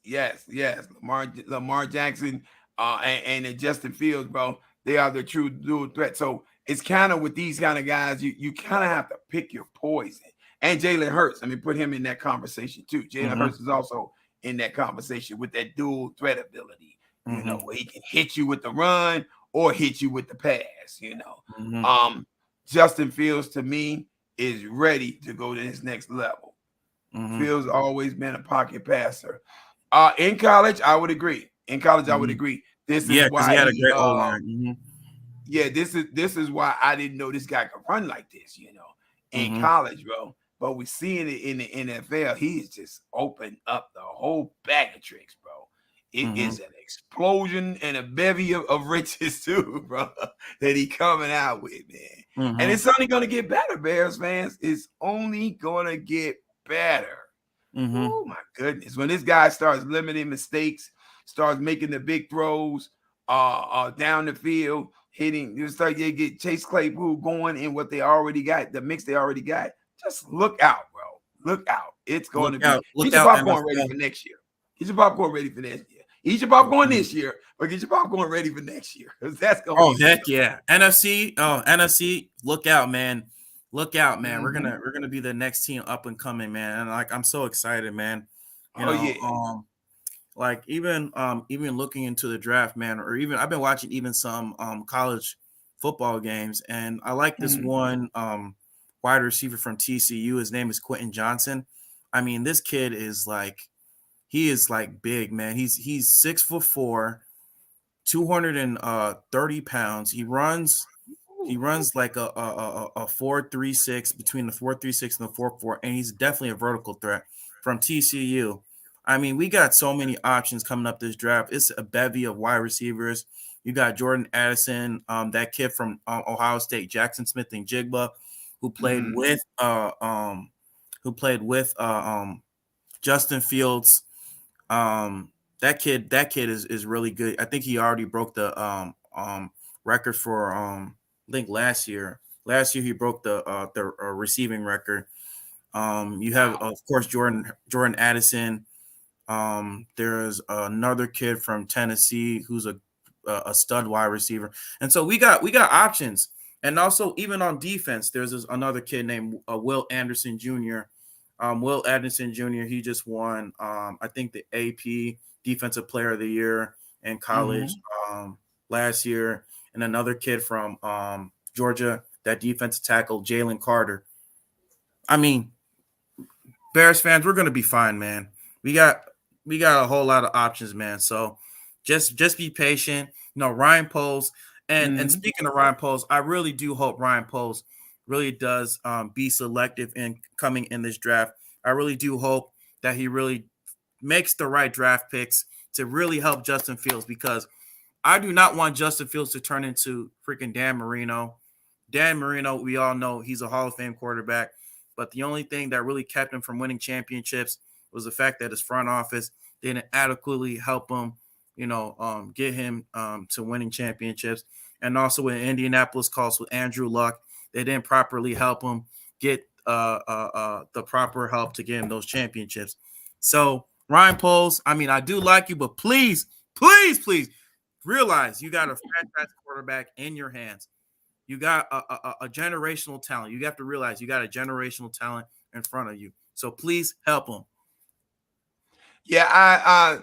Lamar Jackson and Justin Fields, bro, they are the true dual threat. So it's kind of with these kind of guys, you kind of have to pick your poison. And Jalen Hurts. I mean, put him in that conversation too. Jalen Hurts is also in that conversation with that dual threat ability, you know, where he can hit you with the run or hit you with the pass, you know. Justin Fields, to me, is ready to go to his next level. Fields always been a pocket passer. In college, I would agree. This is why he had a great O-line. Yeah, this is why I didn't know this guy could run like this, you know, in college, bro. But we're seeing it in the NFL. He's just opened up the whole bag of tricks, bro. It is an explosion and a bevy of riches too, bro, that he coming out with, man. And it's only going to get better, Bears fans. It's only going to get better. Oh, my goodness. When this guy starts limiting mistakes, starts making the big throws down the field, hitting, you start to get Chase Claypool going in what they already got, the mix they already got. Just look out, bro. Look out. It's going to be. Get your popcorn ready for next year. Get your popcorn ready for next year. Eat your popcorn this year, but get your popcorn ready for next year. Because that's going to be. Oh, heck yeah. NFC, look out, man. Look out, man. We're gonna be the next team up and coming, man. And like I'm so excited, man. You know, like even looking into the draft, man, or even I've been watching even some college football games, and I like this one wide receiver from TCU. His name is Quentin Johnson. I mean, this kid is like big, man. He's 6'4", 230 pounds. He runs like a 4.36 between the 4.36 and the 4.4, and he's definitely a vertical threat from TCU. I mean, we got so many options coming up this draft. It's a bevy of wide receivers. You got Jordan Addison, that kid from Ohio State, Jackson Smith and Jigba, who played with Justin Fields. That kid is really good. I think he already broke the record for I think last year. Last year he broke the receiving record. You have of course Jordan Addison. There's another kid from Tennessee who's a stud wide receiver, and so we got options. And also even on defense, there's another kid named Will Anderson Jr. Will Anderson Jr. He just won I think the AP Defensive Player of the Year in college last year, and another kid from Georgia, that defensive tackle Jalen Carter. I mean, Bears fans, we're gonna be fine, man. We got a whole lot of options, man. So just be patient. You know, Ryan Poles, and speaking of Ryan Poles, I really do hope Ryan Poles really does be selective in coming in this draft. I really do hope that he really makes the right draft picks to really help Justin Fields, because I do not want Justin Fields to turn into freaking Dan Marino. Dan Marino, we all know he's a Hall of Fame quarterback, but the only thing that really kept him from winning championships was the fact that his front office didn't adequately help him, you know, get him to winning championships. And also with Indianapolis Colts with Andrew Luck, they didn't properly help him get the proper help to get him those championships. So Ryan Poles, I mean, I do like you, but please realize you got a franchise quarterback in your hands. You got a generational talent. You have to realize you got a generational talent in front of you. So please help him. Yeah, I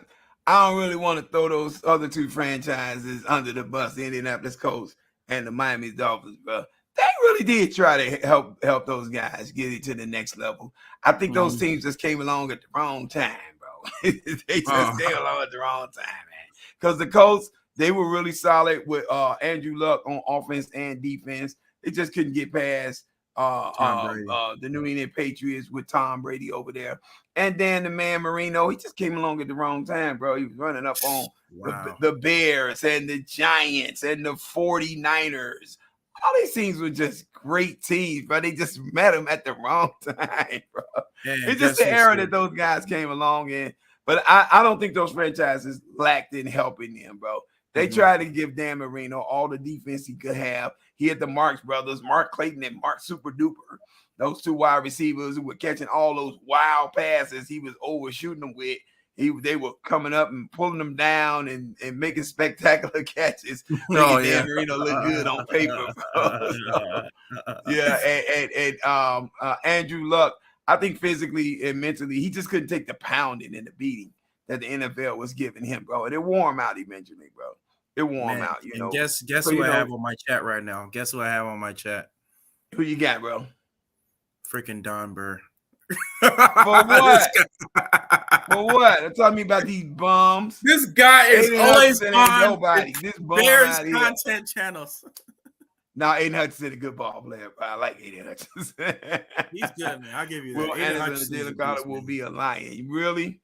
don't really want to throw those other two franchises under the bus, the Indianapolis Colts and the Miami Dolphins, bro. They really did try to help those guys get it to the next level. I think those teams just came along at the wrong time, bro. They just came along at the wrong time, man. Because the Colts, they were really solid with Andrew Luck on offense and defense. They just couldn't get past the New England Patriots with Tom Brady over there. And then the man Marino, he just came along at the wrong time, bro. He was running up on the Bears and the Giants and the 49ers. All these teams were just great teams, but they just met them at the wrong time, bro. It's just the era that those guys came along in. But I don't think those franchises lacked in helping them, bro. They tried to give Dan Marino all the defense he could have. He had the Marks brothers, Mark Clayton and Mark Super Duper. Those two wide receivers who were catching all those wild passes he was overshooting them with. They were coming up and pulling them down and making spectacular catches. Dan Marino looked good on paper, bro. So, and Andrew Luck, I think physically and mentally, he just couldn't take the pounding and the beating that the NFL was giving him, bro. And it wore him out eventually, bro. It wore him out, And guess So, who I have on my chat right now? Guess who I have on my chat? Who you got, bro? Freaking Don Burr. For what? For what? Tell me about these bums. This guy is always on nobody. This Bears content channels. Now, Aiden Hutchinson a good ball player. I like Aiden Hutchinson. He's good, man. I'll give you that. Will Anderson and Jalen Carter will be a lion. Really?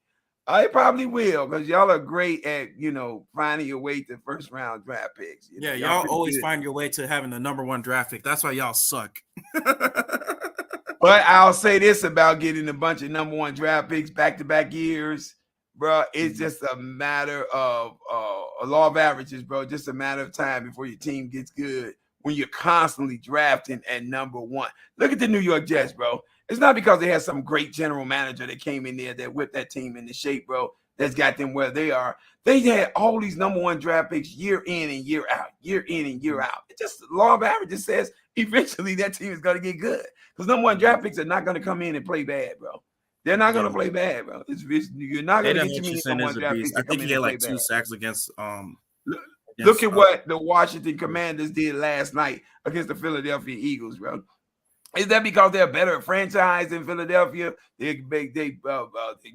I probably will, because y'all are great at, finding your way to first round draft picks. Y'all always find your way to having the number 1 draft pick. That's why y'all suck. But I'll say this about getting a bunch of number 1 draft picks back-to-back years, bro. It's just a matter of a law of averages, bro. Just a matter of time before your team gets good when you're constantly drafting at number 1. Look at the New York Jets, bro. It's not because they had some great general manager that came in there that whipped that team into shape, bro, that's got them where they are. They had all these number 1 draft picks year in and year out, year in and year out. It's just the law of averages says eventually that team is going to get good, because number 1 draft picks are not going to come in and play bad, bro. They're not going to play bad, bro. You're not going to get too many number 1 draft picks. I think he had like 2 sacks against Look at what the Washington Commanders did last night against the Philadelphia Eagles, bro. Is that because they're a better franchise in Philadelphia? The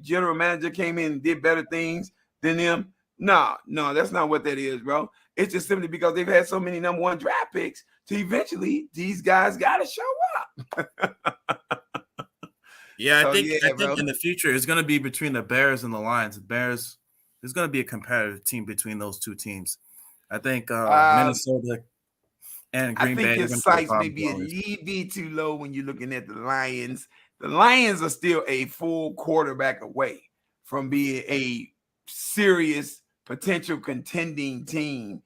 general manager came in and did better things than them? No, that's not what that is, bro. It's just simply because they've had so many number 1 draft picks. So eventually, these guys got to show up. I think in the future it's going to be between the Bears and the Lions. The Bears, there's going to be a competitive team between those 2 teams. I think Minnesota and Green Bay. I think your sights may be a little bit too low when you're looking at the Lions. The Lions are still a full quarterback away from being a serious potential contending team,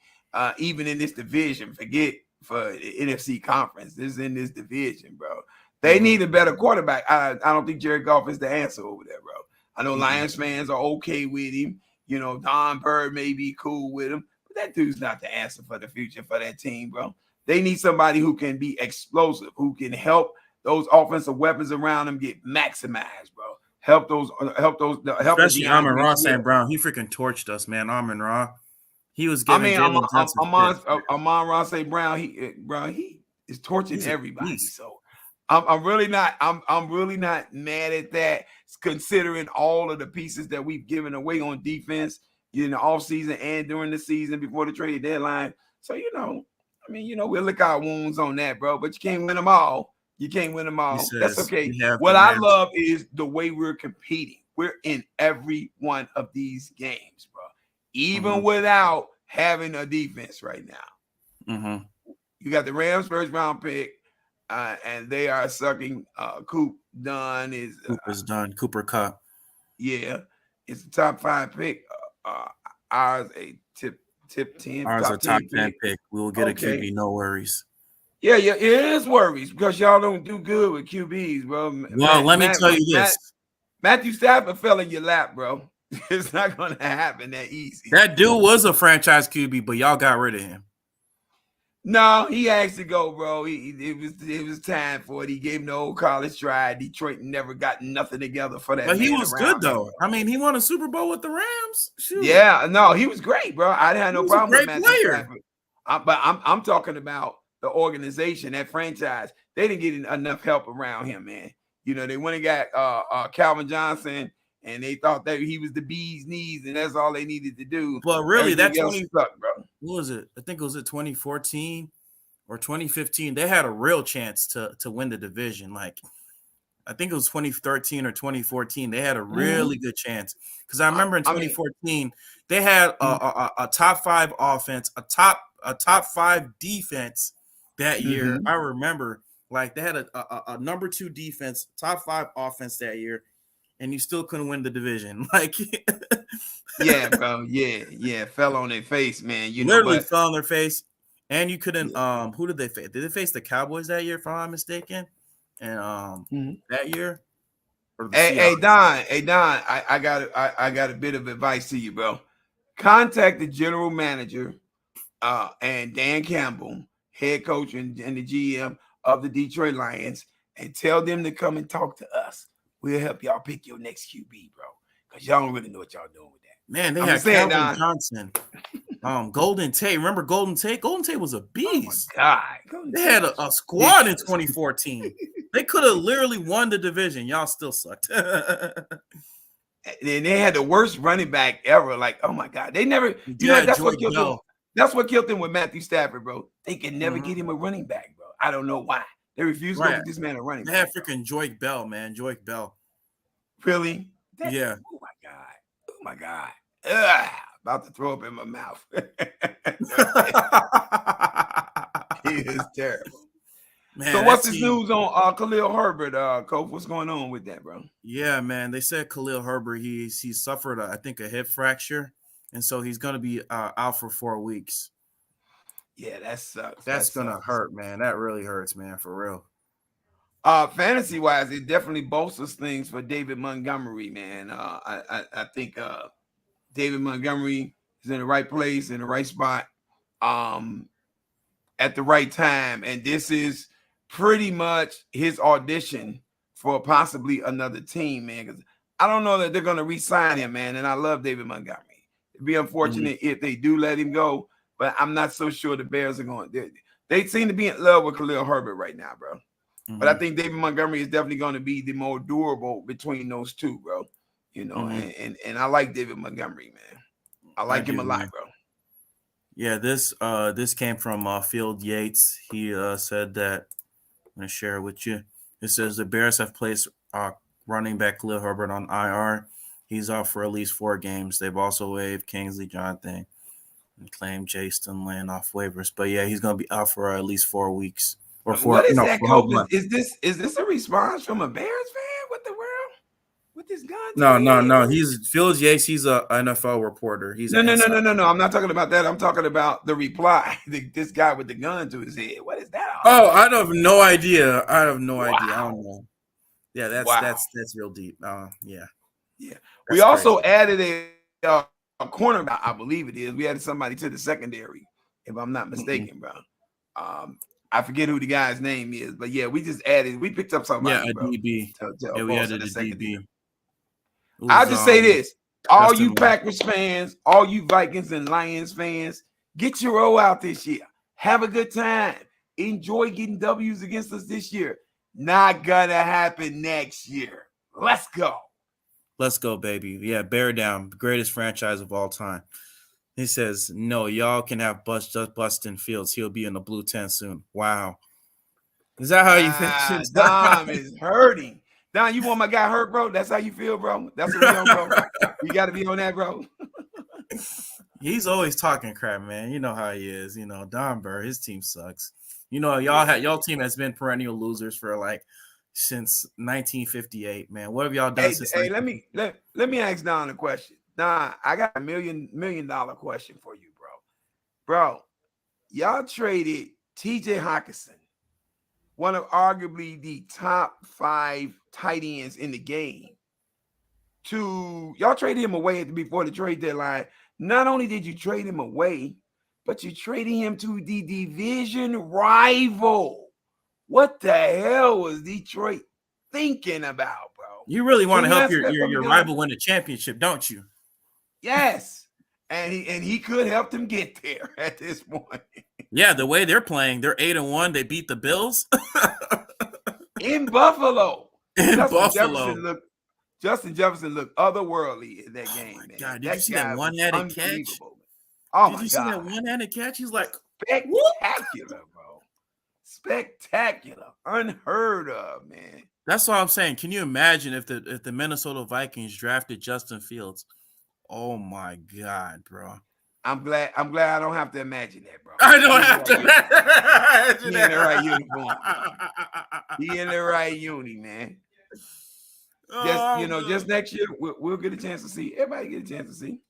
even in this division. Forget for the NFC conference. This is in this division, bro. They need a better quarterback. I don't think Jared Goff is the answer over there, bro. I know Lions fans are okay with him. Don Bird may be cool with him, but that dude's not the answer for the future for that team, bro. They need somebody who can be explosive, who can help those offensive weapons around them get maximized, bro. Especially Amon-Ra St. Brown. He freaking torched us, man. Amon-Ra. He was giving Amon-Ra St. Brown. He is torching everybody. So I'm really not mad at that, considering all of the pieces that we've given away on defense in the offseason and during the season before the trade deadline. So we'll lick our wounds on that, bro. But you can't win them all. That's okay. What I love is the way we're competing. We're in every one of these games, bro. Even without having a defense right now. You got the Rams first round pick, and they are sucking. Cooper's done. Cooper Kupp. Yeah, it's a top 5 pick. Ours a tip 10. Ours a top 10 pick. We will get a QB. No worries. Yeah, it is worries because y'all don't do good with QBs, bro. Well, let me tell you this. Matthew Stafford fell in your lap, bro. It's not going to happen that easy. That dude was a franchise QB, but y'all got rid of him. No, he had to go, bro. It was time for it. He gave him the old college try. Detroit never got nothing together for that. But he was good, though. I mean, he won a Super Bowl with the Rams. Shoot. Yeah, no, he was great, bro. I didn't have no problem with Matthew Stafford. But I'm talking about the organization, that franchise. They didn't get enough help around him, man. They went and got Calvin Johnson, and they thought that he was the bee's knees, and that's all they needed to do. But really, that's bro. What was it? I think it was 2014 or 2015. They had a real chance to win the division. Like, I think it was 2013 or 2014. They had a really good chance, because I remember in 2014 they had a top 5 offense, a top 5 defense that year. I remember, like, they had a number 2 defense, top 5 offense that year, and you still couldn't win the division. Like, yeah, bro. Yeah. Fell on their face, man. Literally fell on their face. And you couldn't. Who did they face? Did they face the Cowboys that year, if I'm not mistaken? And that year. Hey, Don. I got a bit of advice to you, bro. Contact the general manager and Dan Campbell, head coach and the GM of the Detroit Lions, and tell them to come and talk to us. we'll help y'all pick your next QB, bro. Because y'all don't really know what y'all doing with that. Man, they had Calvin Johnson, Golden Tate. Remember Golden Tate? Golden Tate was a beast. Oh my God. They had a squad in 2014. They could have literally won the division. Y'all still sucked. And they had the worst running back ever. Like, oh my God. They never, that's what killed them. That's what killed them with Matthew Stafford, bro. They can never get him a running back, bro. I don't know why. They refuse to go get this man a running back. They had freaking Joik Bell, man. Joik Bell. Really? Yeah. Oh my God. Oh my God. Ugh, about to throw up in my mouth. He is terrible. Man, so what's this news on Khalil Herbert, Coach? What's going on with that, bro? Yeah, man. They said Khalil Herbert, he suffered, I think, a hip fracture. And so he's going to be out for 4 weeks. Yeah, that sucks. That's going to hurt, man. That really hurts, man, for real. Fantasy-wise, it definitely bolsters things for David Montgomery, man. I think David Montgomery is in the right place, in the right spot, at the right time. And this is pretty much his audition for possibly another team, man. Because I don't know that they're going to re-sign him, man. And I love David Montgomery. It'd be unfortunate if they do let him go, but I'm not so sure the Bears are going to. They seem to be in love with Khalil Herbert right now, bro. But I think David Montgomery is definitely going to be the more durable between those two, bro. You know, and I like David Montgomery, man. I like him a lot, bro. Yeah, this came from Field Yates. He said that, I'm going to share it with you. It says the Bears have placed running back Khalil Herbert on IR. He's out for at least 4 games. They've also waived Kingsley Jonathan and claimed Jason Lynn off waivers. But yeah, he's going to be out for at least 4 weeks. Or 4. What is that, Coach? Is this a response from a Bears fan? What the world? With this gun? No. He's Field Yates. He's a NFL reporter. He's no. I'm not talking about that. I'm talking about the reply. This guy with the gun to his head. What is that? Oh, I have no idea. I don't know. Yeah, that's real deep. Yeah. We also added a cornerback, I believe it is. We added somebody to the secondary, if I'm not mistaken, bro. I forget who the guy's name is, but yeah, we picked up somebody. Yeah, a DB. We added a DB. I'll just say this. All you Packers fans, all you Vikings and Lions fans, get your roll out this year. Have a good time. Enjoy getting W's against us this year. Not gonna happen next year. Let's go. Let's go, baby. Yeah, bear down. Greatest franchise of all time. He says, no, y'all can have Bustin Fields. He'll be in the blue tent soon. Wow. Is that how you think? Dom is hurting. Don, you want my guy hurt, bro? That's how you feel, bro? That's what we on, bro. We got to be on that, bro. He's always talking crap, man. You know how he is. You know, Don Burr, his team sucks. You know, y'all team has been perennial losers for like since 1958, man. What have y'all done since? Hey, let me ask Don a question. Don, I got a $1 million question for you, bro. Bro, y'all traded TJ Hawkinson, one of arguably the top 5 tight ends in the game. Y'all traded him away before the trade deadline. Not only did you trade him away, but you traded him to the division rival. What the hell was Detroit thinking about, bro? You really want to help your rival win the championship, don't you? Yes. And he could help them get there at this point. Yeah, the way they're playing, they're 8-1. They beat the Bills. In Buffalo. Buffalo. Justin Jefferson looked otherworldly in that game, man. God, did you see that one-handed catch? Oh, did you see that one-handed catch? He's like, spectacular, bro. Spectacular. Unheard of, man. That's what I'm saying. Can you imagine if the Minnesota Vikings drafted Justin Fields? Oh my God, bro. I'm glad I don't have to imagine that, bro. I don't have to imagine that. He in the right uniform. He in the right uni, man. Just next year, we'll get a chance to see. Everybody get a chance to see.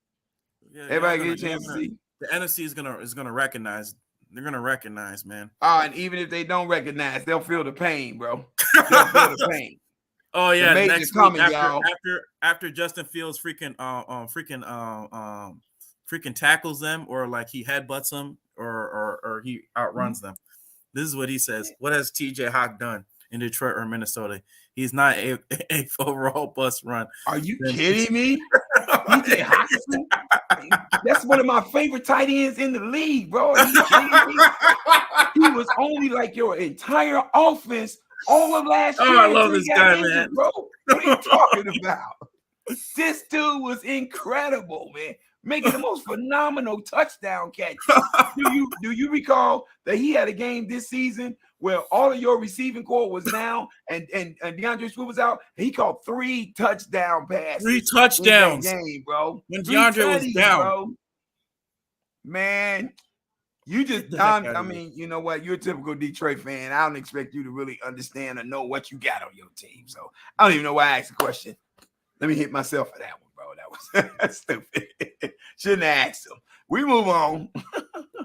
Yeah, everybody get a chance to see. The NFC is gonna recognize. They're gonna recognize, man. And even if they don't recognize, they'll feel the pain, bro. They'll feel the pain. Oh yeah, next week after Justin Fields freaking tackles them, or like he headbutts them, or he outruns them. This is what he says. What has TJ Hawk done in Detroit or Minnesota? He's not a overall bust run. Are you kidding me? DJ Hawkinson? That's one of my favorite tight ends in the league, bro. Are you kidding me? He was only like your entire offense all of last year. I love this guy, injured, man. Bro. What are you talking about? This dude was incredible, man. Making the most phenomenal touchdown catch. Do you recall that he had a game this season where all of your receiving core was down and DeAndre Swift was out? He caught 3 touchdown passes. 3 touchdowns in that game, bro. When DeAndre was down, bro. Man, you just I mean, you know what? You're a typical Detroit fan. I don't expect you to really understand or know what you got on your team. So I don't even know why I asked the question. Let me hit myself for that one, bro. That was stupid. Shouldn't have asked him. We move on.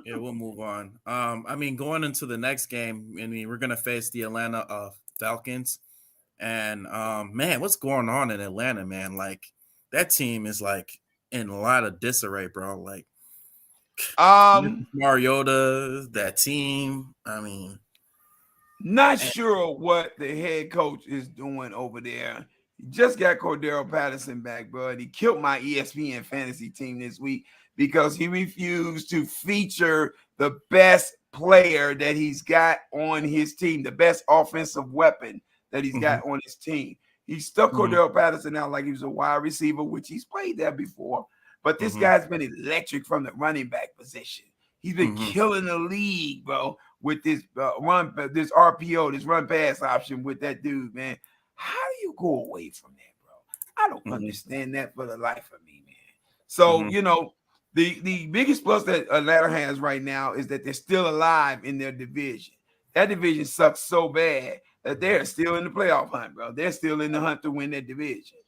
Yeah, we'll move on. I mean, going into the next game, I mean, we're gonna face the Atlanta Falcons, and man, what's going on in Atlanta, man? Like that team is like in a lot of disarray, bro. Like, Mariota, that team. I mean, not sure what the head coach is doing over there. He just got Cordero Patterson back, bro. And he killed my ESPN fantasy team this week because he refused to feature the best player that he's got on his team, the best offensive weapon that he's got on his team. He stuck Cordero Patterson out like he was a wide receiver, which he's played there before. But this guy's been electric from the running back position. He's been killing the league, bro, with this this RPO, this run pass option with that dude, man. How do you go away from that, bro? I don't understand that for the life of me, man. So, you know, the biggest plus that Atlanta has right now is that they're still alive in their division. That division sucks so bad that they're still in the playoff hunt, bro. They're still in the hunt to win that division.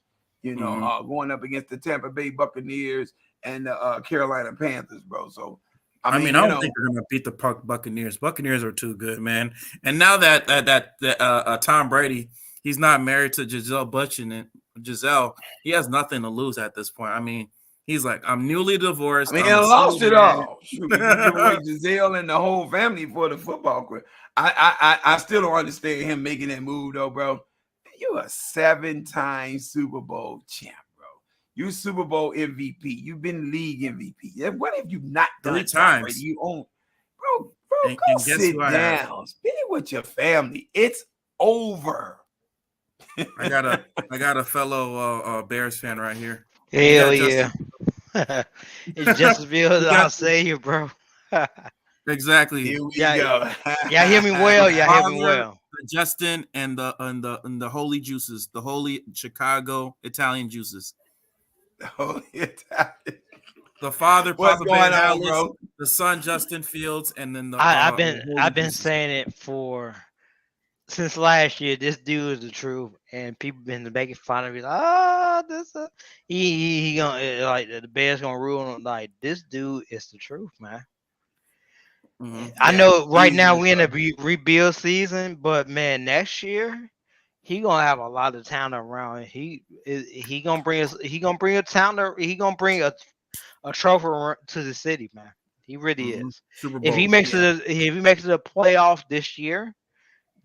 You know, going up against the Tampa Bay Buccaneers and the Carolina Panthers, bro. So, I mean, I don't think they're going to beat the Buccaneers. Buccaneers are too good, man. And now that Tom Brady, he's not married to Gisele Bündchen and Gisele, he has nothing to lose at this point. I mean, he's like, I'm newly divorced. I mean, he lost it all. Gisele and the whole family for the football career. I still don't understand him making that move, though, bro. You're a 7-time Super Bowl champ, bro. You're Super Bowl MVP. You've been league MVP. What have you not done? 3 times. You own, bro. Go sit down. Spend it with your family. It's over. I got a fellow Bears fan right here. Hell yeah. It's Justinville, I'll say you, bro. Exactly. Here we go. Y'all hear me well? Y'all hear me well? Justin and the holy juices, the holy Chicago Italian juices. The holy Italian. The father, what's Papa going Ben on, bro? The son, Justin Fields, and then I've been saying it since last year. This dude is the truth, and people been making fun of me. Like, he gonna like the Bears gonna rule on like this dude is the truth, man. I know right now we're in a rebuild season, but man, next year he gonna have a lot of talent around. He gonna bring a talent. He gonna bring a trophy to the city, man. He really is. If he makes it a playoff this year,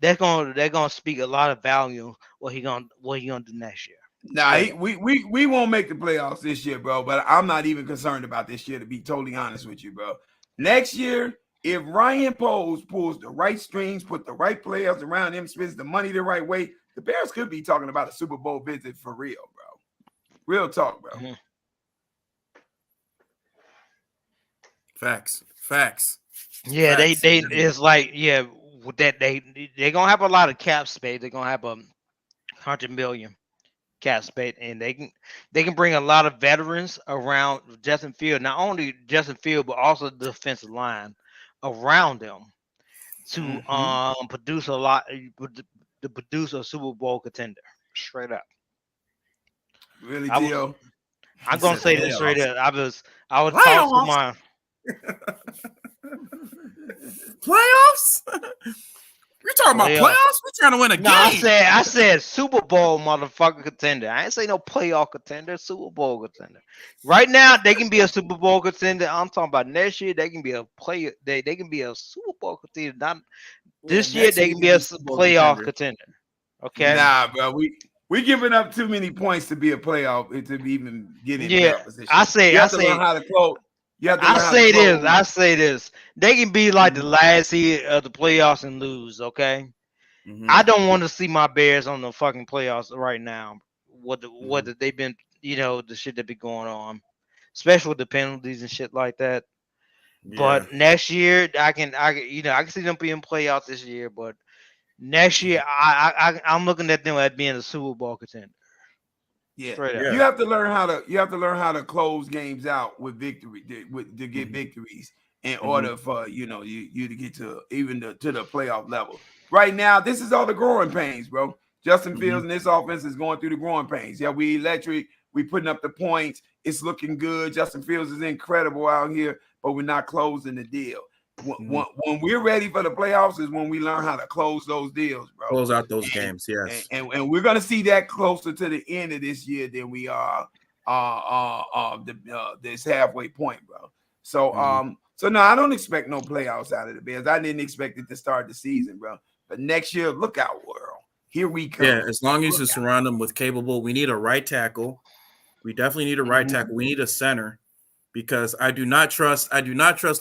they're gonna speak a lot of value. What he gonna do next year? Nah, we won't make the playoffs this year, bro. But I'm not even concerned about this year, to be totally honest with you, bro. Next year, if Ryan Poles pulls the right strings, put the right players around him, spends the money the right way, the Bears could be talking about a Super Bowl visit for real, bro. Real talk, bro. Facts. Yeah, Facts. they it's like with that they're gonna have a lot of cap space. They're gonna have $100 million cap space, and they can bring a lot of veterans around Justin Field. Not only Justin Field, but also the defensive line around them to produce a lot to produce a Super Bowl contender. Straight up. Really, Dio? I'm gonna say this straight up. I was talking to my playoffs. You're talking about playoffs? We're trying to win a game. I said Super Bowl motherfucker contender. I ain't say no playoff contender, Super Bowl contender. Right now, they can be a Super Bowl contender. I'm talking about next year, they can be a player. They can be a Super Bowl contender. Not this year, they can be a playoff contender. Okay. Nah, bro. We giving up too many points to be a playoff to be even get in playoff position. You have to learn how to close. You have to learn how to close. I say this. They can be like the last seed of the playoffs and lose. Okay. I don't want to see my Bears on the fucking playoffs right now. What they've been, the shit that be going on, especially with the penalties and shit like that. But next year, I can see them being playoffs this year. But next year, I'm looking at them as being a Super Bowl contender. Yeah. Straight up. You have to learn how to close games out with victory to get victories in order for you to get to even to the playoff level. Right now, this is all the growing pains, bro. Justin Fields and this offense is going through the growing pains. Yeah, we electric. We putting up the points. It's looking good. Justin Fields is incredible out here, but we're not closing the deal. When we're ready for the playoffs is when we learn how to close those deals, bro. Close out those games, yes. And we're gonna see that closer to the end of this year than we are this halfway point, bro. So so no, I don't expect no playoffs out of the Bears. I didn't expect it to start the season, bro. But next year, look out, world. Here we come. Yeah, as long as you surround them with capable, we need a right tackle. We definitely need a right tackle. We need a center because I do not trust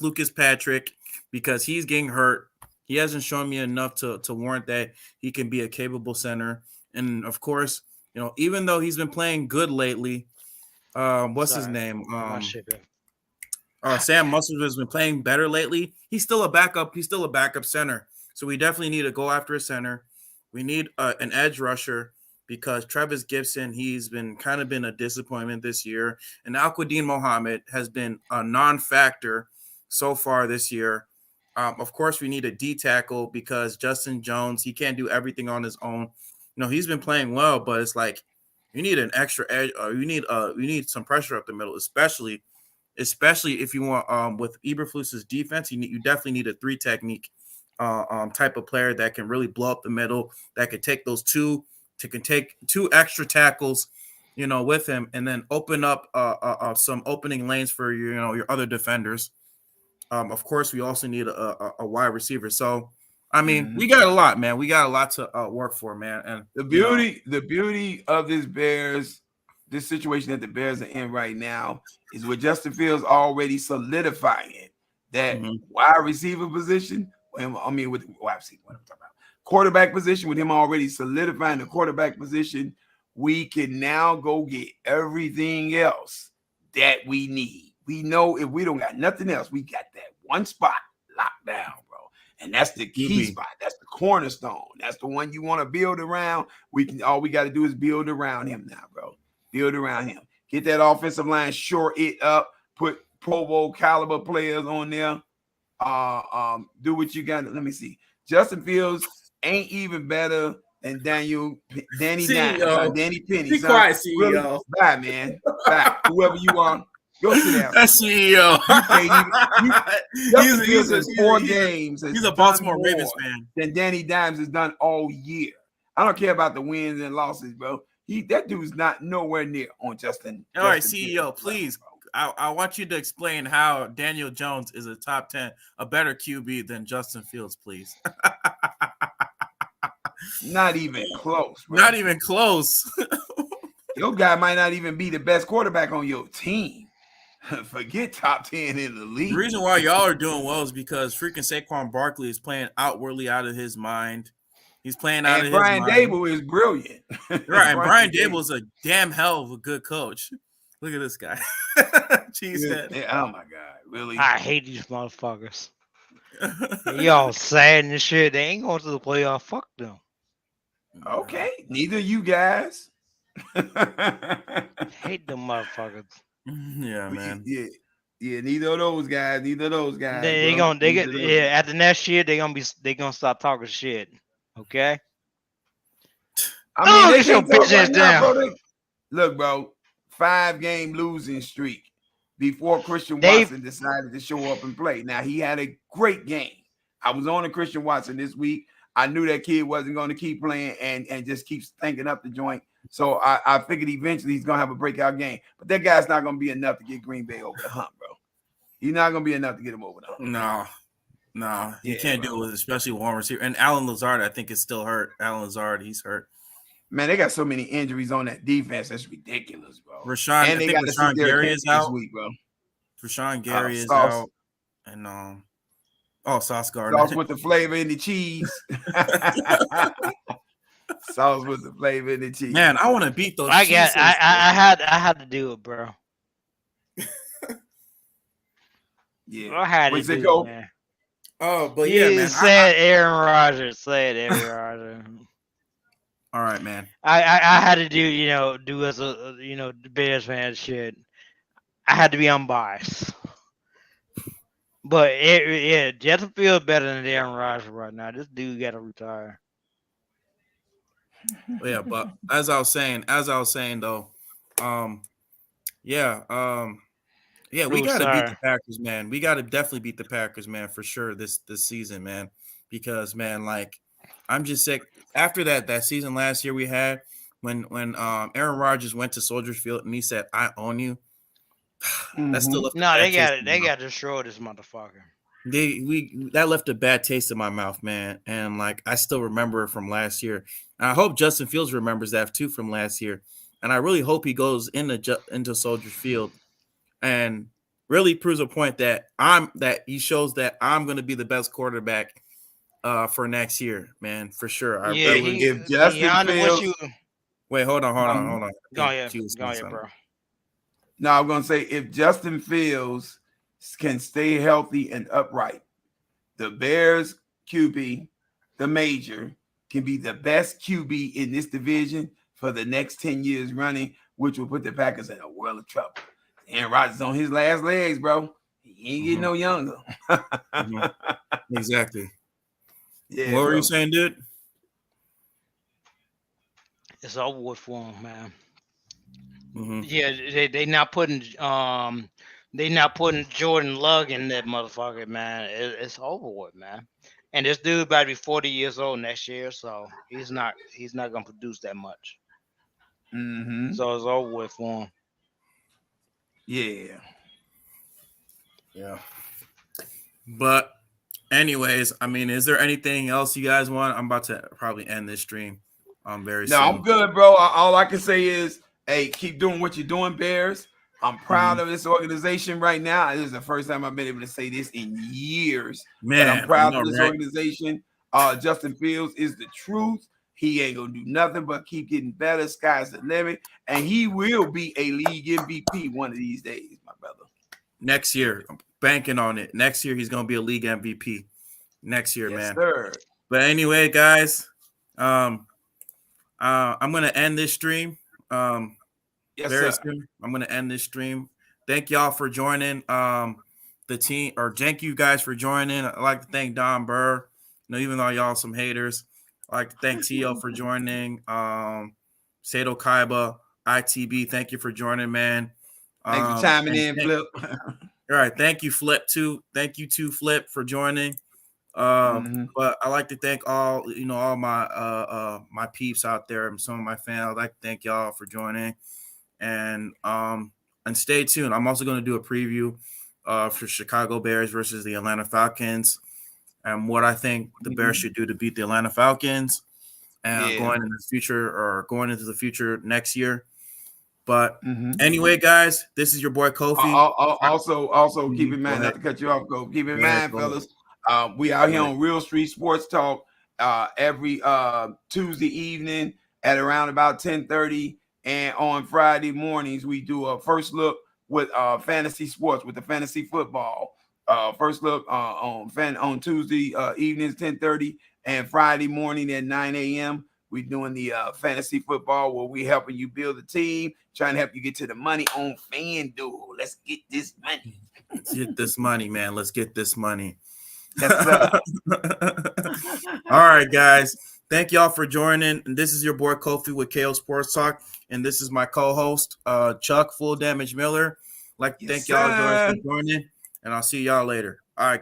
Lucas Patrick because he's getting hurt. He hasn't shown me enough to warrant that he can be a capable center. And of course, even though he's been playing good lately, what's his name? Sam Mustard has been playing better lately. He's still a backup. He's still a backup center. So we definitely need to go after a center. We need an edge rusher because Travis Gibson, he's been a disappointment this year. And Al-Quadin Muhammad has been a non-factor so far this year. Of course, we need a D tackle because Justin Jones, he can't do everything on his own. He's been playing well, but it's like you need an extra edge. You need some pressure up the middle, especially if you want with Eberflus's defense. You definitely need a 3 technique type of player that can really blow up the middle, that could take take 2 extra tackles, with him, and then open up some opening lanes for your other defenders. Of course, we also need a wide receiver. So, I mean, we got a lot, man. We got a lot to work for, man. And the beauty of this situation that the Bears are in right now is with Justin Fields already solidifying that wide receiver position. With wide receiver, what I'm talking about, quarterback position, with him already solidifying the quarterback position, we can now go get everything else that we need. We know if we don't got nothing else, we got that one spot locked down, bro. And that's the key spot. That's the cornerstone. That's the one you want to build around. All we got to do is build around him now, bro. Build around him. Get that offensive line, shore it up, put Pro Bowl caliber players on there. Do what you got. Let me see. Justin Fields ain't even better than Danny Penny. Be quiet, CEO. Really? Bye, man. Bye. Whoever you are, go sit down. That's CEO. He's 4 games. He's a Baltimore Ravens fan. Than Danny Dimes has done all year. I don't care about the wins and losses, bro. That dude's not nowhere near on Justin. All right, CEO, please. I want you to explain how Daniel Jones is a top 10, a better QB than Justin Fields, please. Not even close, bro. Not even close. Your guy might not even be the best quarterback on your team. Forget top 10 in the league. The reason why y'all are doing well is because freaking Saquon Barkley is playing outwardly out of his mind. He's playing out of his mind. Brian Dable is brilliant. Right, and Brian Dable is a damn hell of a good coach. Look at this guy. Cheesehead. Yeah, oh my God, really? I hate these motherfuckers. Y'all sad and shit. They ain't going to the playoff. Fuck them. Okay, neither you guys. Hate them motherfuckers. Yeah, man. Yeah. Neither of those guys. After next year they gonna stop talking shit. Okay. I mean, get your bitch ass down. Bro. Look, bro. 5-game losing streak before Christian Watson decided to show up and play. Now, he had a great game. I was on to Christian Watson this week. I knew that kid wasn't going to keep playing and just keeps thinking up the joint. So I figured eventually he's going to have a breakout game. But that guy's not going to be enough to get Green Bay over the hump, bro. He's not going to be enough to get him over the hump. No. No, you Yeah, can't bro. do it, especially one receiver. And Alan Lazard, I think, is still hurt. Alan Lazard, he's hurt. Man, they got so many injuries on that defense. That's ridiculous, bro. Rashawn, And I they think got to see Rashawn Derrick Gary Henry is this out. week, bro. Rashawn Gary is Sauce, out. And Sauce Gardner. sauce with the flavor and the cheese. Sauce with the flavor and the cheese. Man, I want to beat those. I had to do it, bro. Yeah. I had What's to it do go? it, man. Oh, but You yeah, man. said Aaron Rodgers. Say it, Aaron Rodgers. All right, man. I had to do as a the Bears fan shit. I had to be unbiased. But Justin Fields better than Aaron Rodgers right now. This dude got to retire. Yeah, but as I was saying though, yeah, we gotta beat the Packers, man. We gotta definitely beat the Packers, man, for sure this season, man. Because man, like I'm just sick after that season last year we had when Aaron Rodgers went to Soldier Field and he said, "I own you." That still left they got to destroy this motherfucker. That left a bad taste in my mouth, man. And like I still remember it from last year. And I hope Justin Fields remembers that too from last year. And I really hope he goes into Soldier Field and really proves a point that he shows that I'm going to be the best quarterback for next year, man, for sure. If Justin Fields, wait, hold on. Go ahead, bro. No, I'm gonna say if Justin Fields can stay healthy and upright, the Bears QB, the major, can be the best QB in this division for the next 10 years running, which will put the Packers in a world of trouble. Aaron Rodgers on his last legs, bro. He ain't getting no younger. Exactly. Yeah. What were you saying, dude? It's over with for him, man. Mm-hmm. Yeah, they not putting Jordan Love in that motherfucker, man. It's over with, man. And this dude about to be 40 years old next year, so he's not gonna produce that much. Mm-hmm. So it's over with for him. Yeah. But anyways, I mean, is there anything else you guys want? I'm about to probably end this stream very soon. No, I'm good, bro. All I can say is, hey, keep doing what you're doing, Bears. I'm proud of this organization right now. This is the first time I've been able to say this in years. Man, but I'm proud of this organization. Justin Fields is the truth. He ain't gonna do nothing but keep getting better. Sky's the limit, and he will be a league MVP one of these days, my brother. Next year, I'm banking on it. Next year, he's gonna be a league MVP. Next year, Yes, man. Sir. But anyway, guys, I'm gonna end this stream. Very soon. I'm gonna end this stream. Thank y'all for joining the team, or thank you guys for joining. I'd like to thank Don Burr. Even though y'all some haters, I'd like to thank TL for joining. Sato Kaiba, ITB, thank you for joining, man. Thanks for chiming in, Flip. All right, thank you, Flip, too. Thank you too, Flip, for joining. But I like to thank all my my peeps out there and some of my fans. I'd like to thank y'all for joining. And stay tuned. I'm also going to do a preview for Chicago Bears versus the Atlanta Falcons and what I think the Bears should do to beat the Atlanta Falcons and going into the future next year. But anyway, guys, this is your boy Kofi. Also keep in mind, not to cut you off, Kofi. Keep in mind, fellas, we out here on Real Street Sports Talk every Tuesday evening at around about 10:30. And on Friday mornings, we do a first look with fantasy sports, with the fantasy football. First look on Tuesday evenings, 10:30, and Friday morning at 9 a.m. We're doing the fantasy football where we helping you build a team, trying to help you get to the money on FanDuel. Let's get this money. Let's get this money, man. Let's get this money. Yes, sir. All right, guys. Thank y'all for joining. And this is your boy Kofi with KO Sports Talk. And this is my co-host, Chuck Full Damage Miller. I'd like to thank y'all for joining. And I'll see y'all later. All right.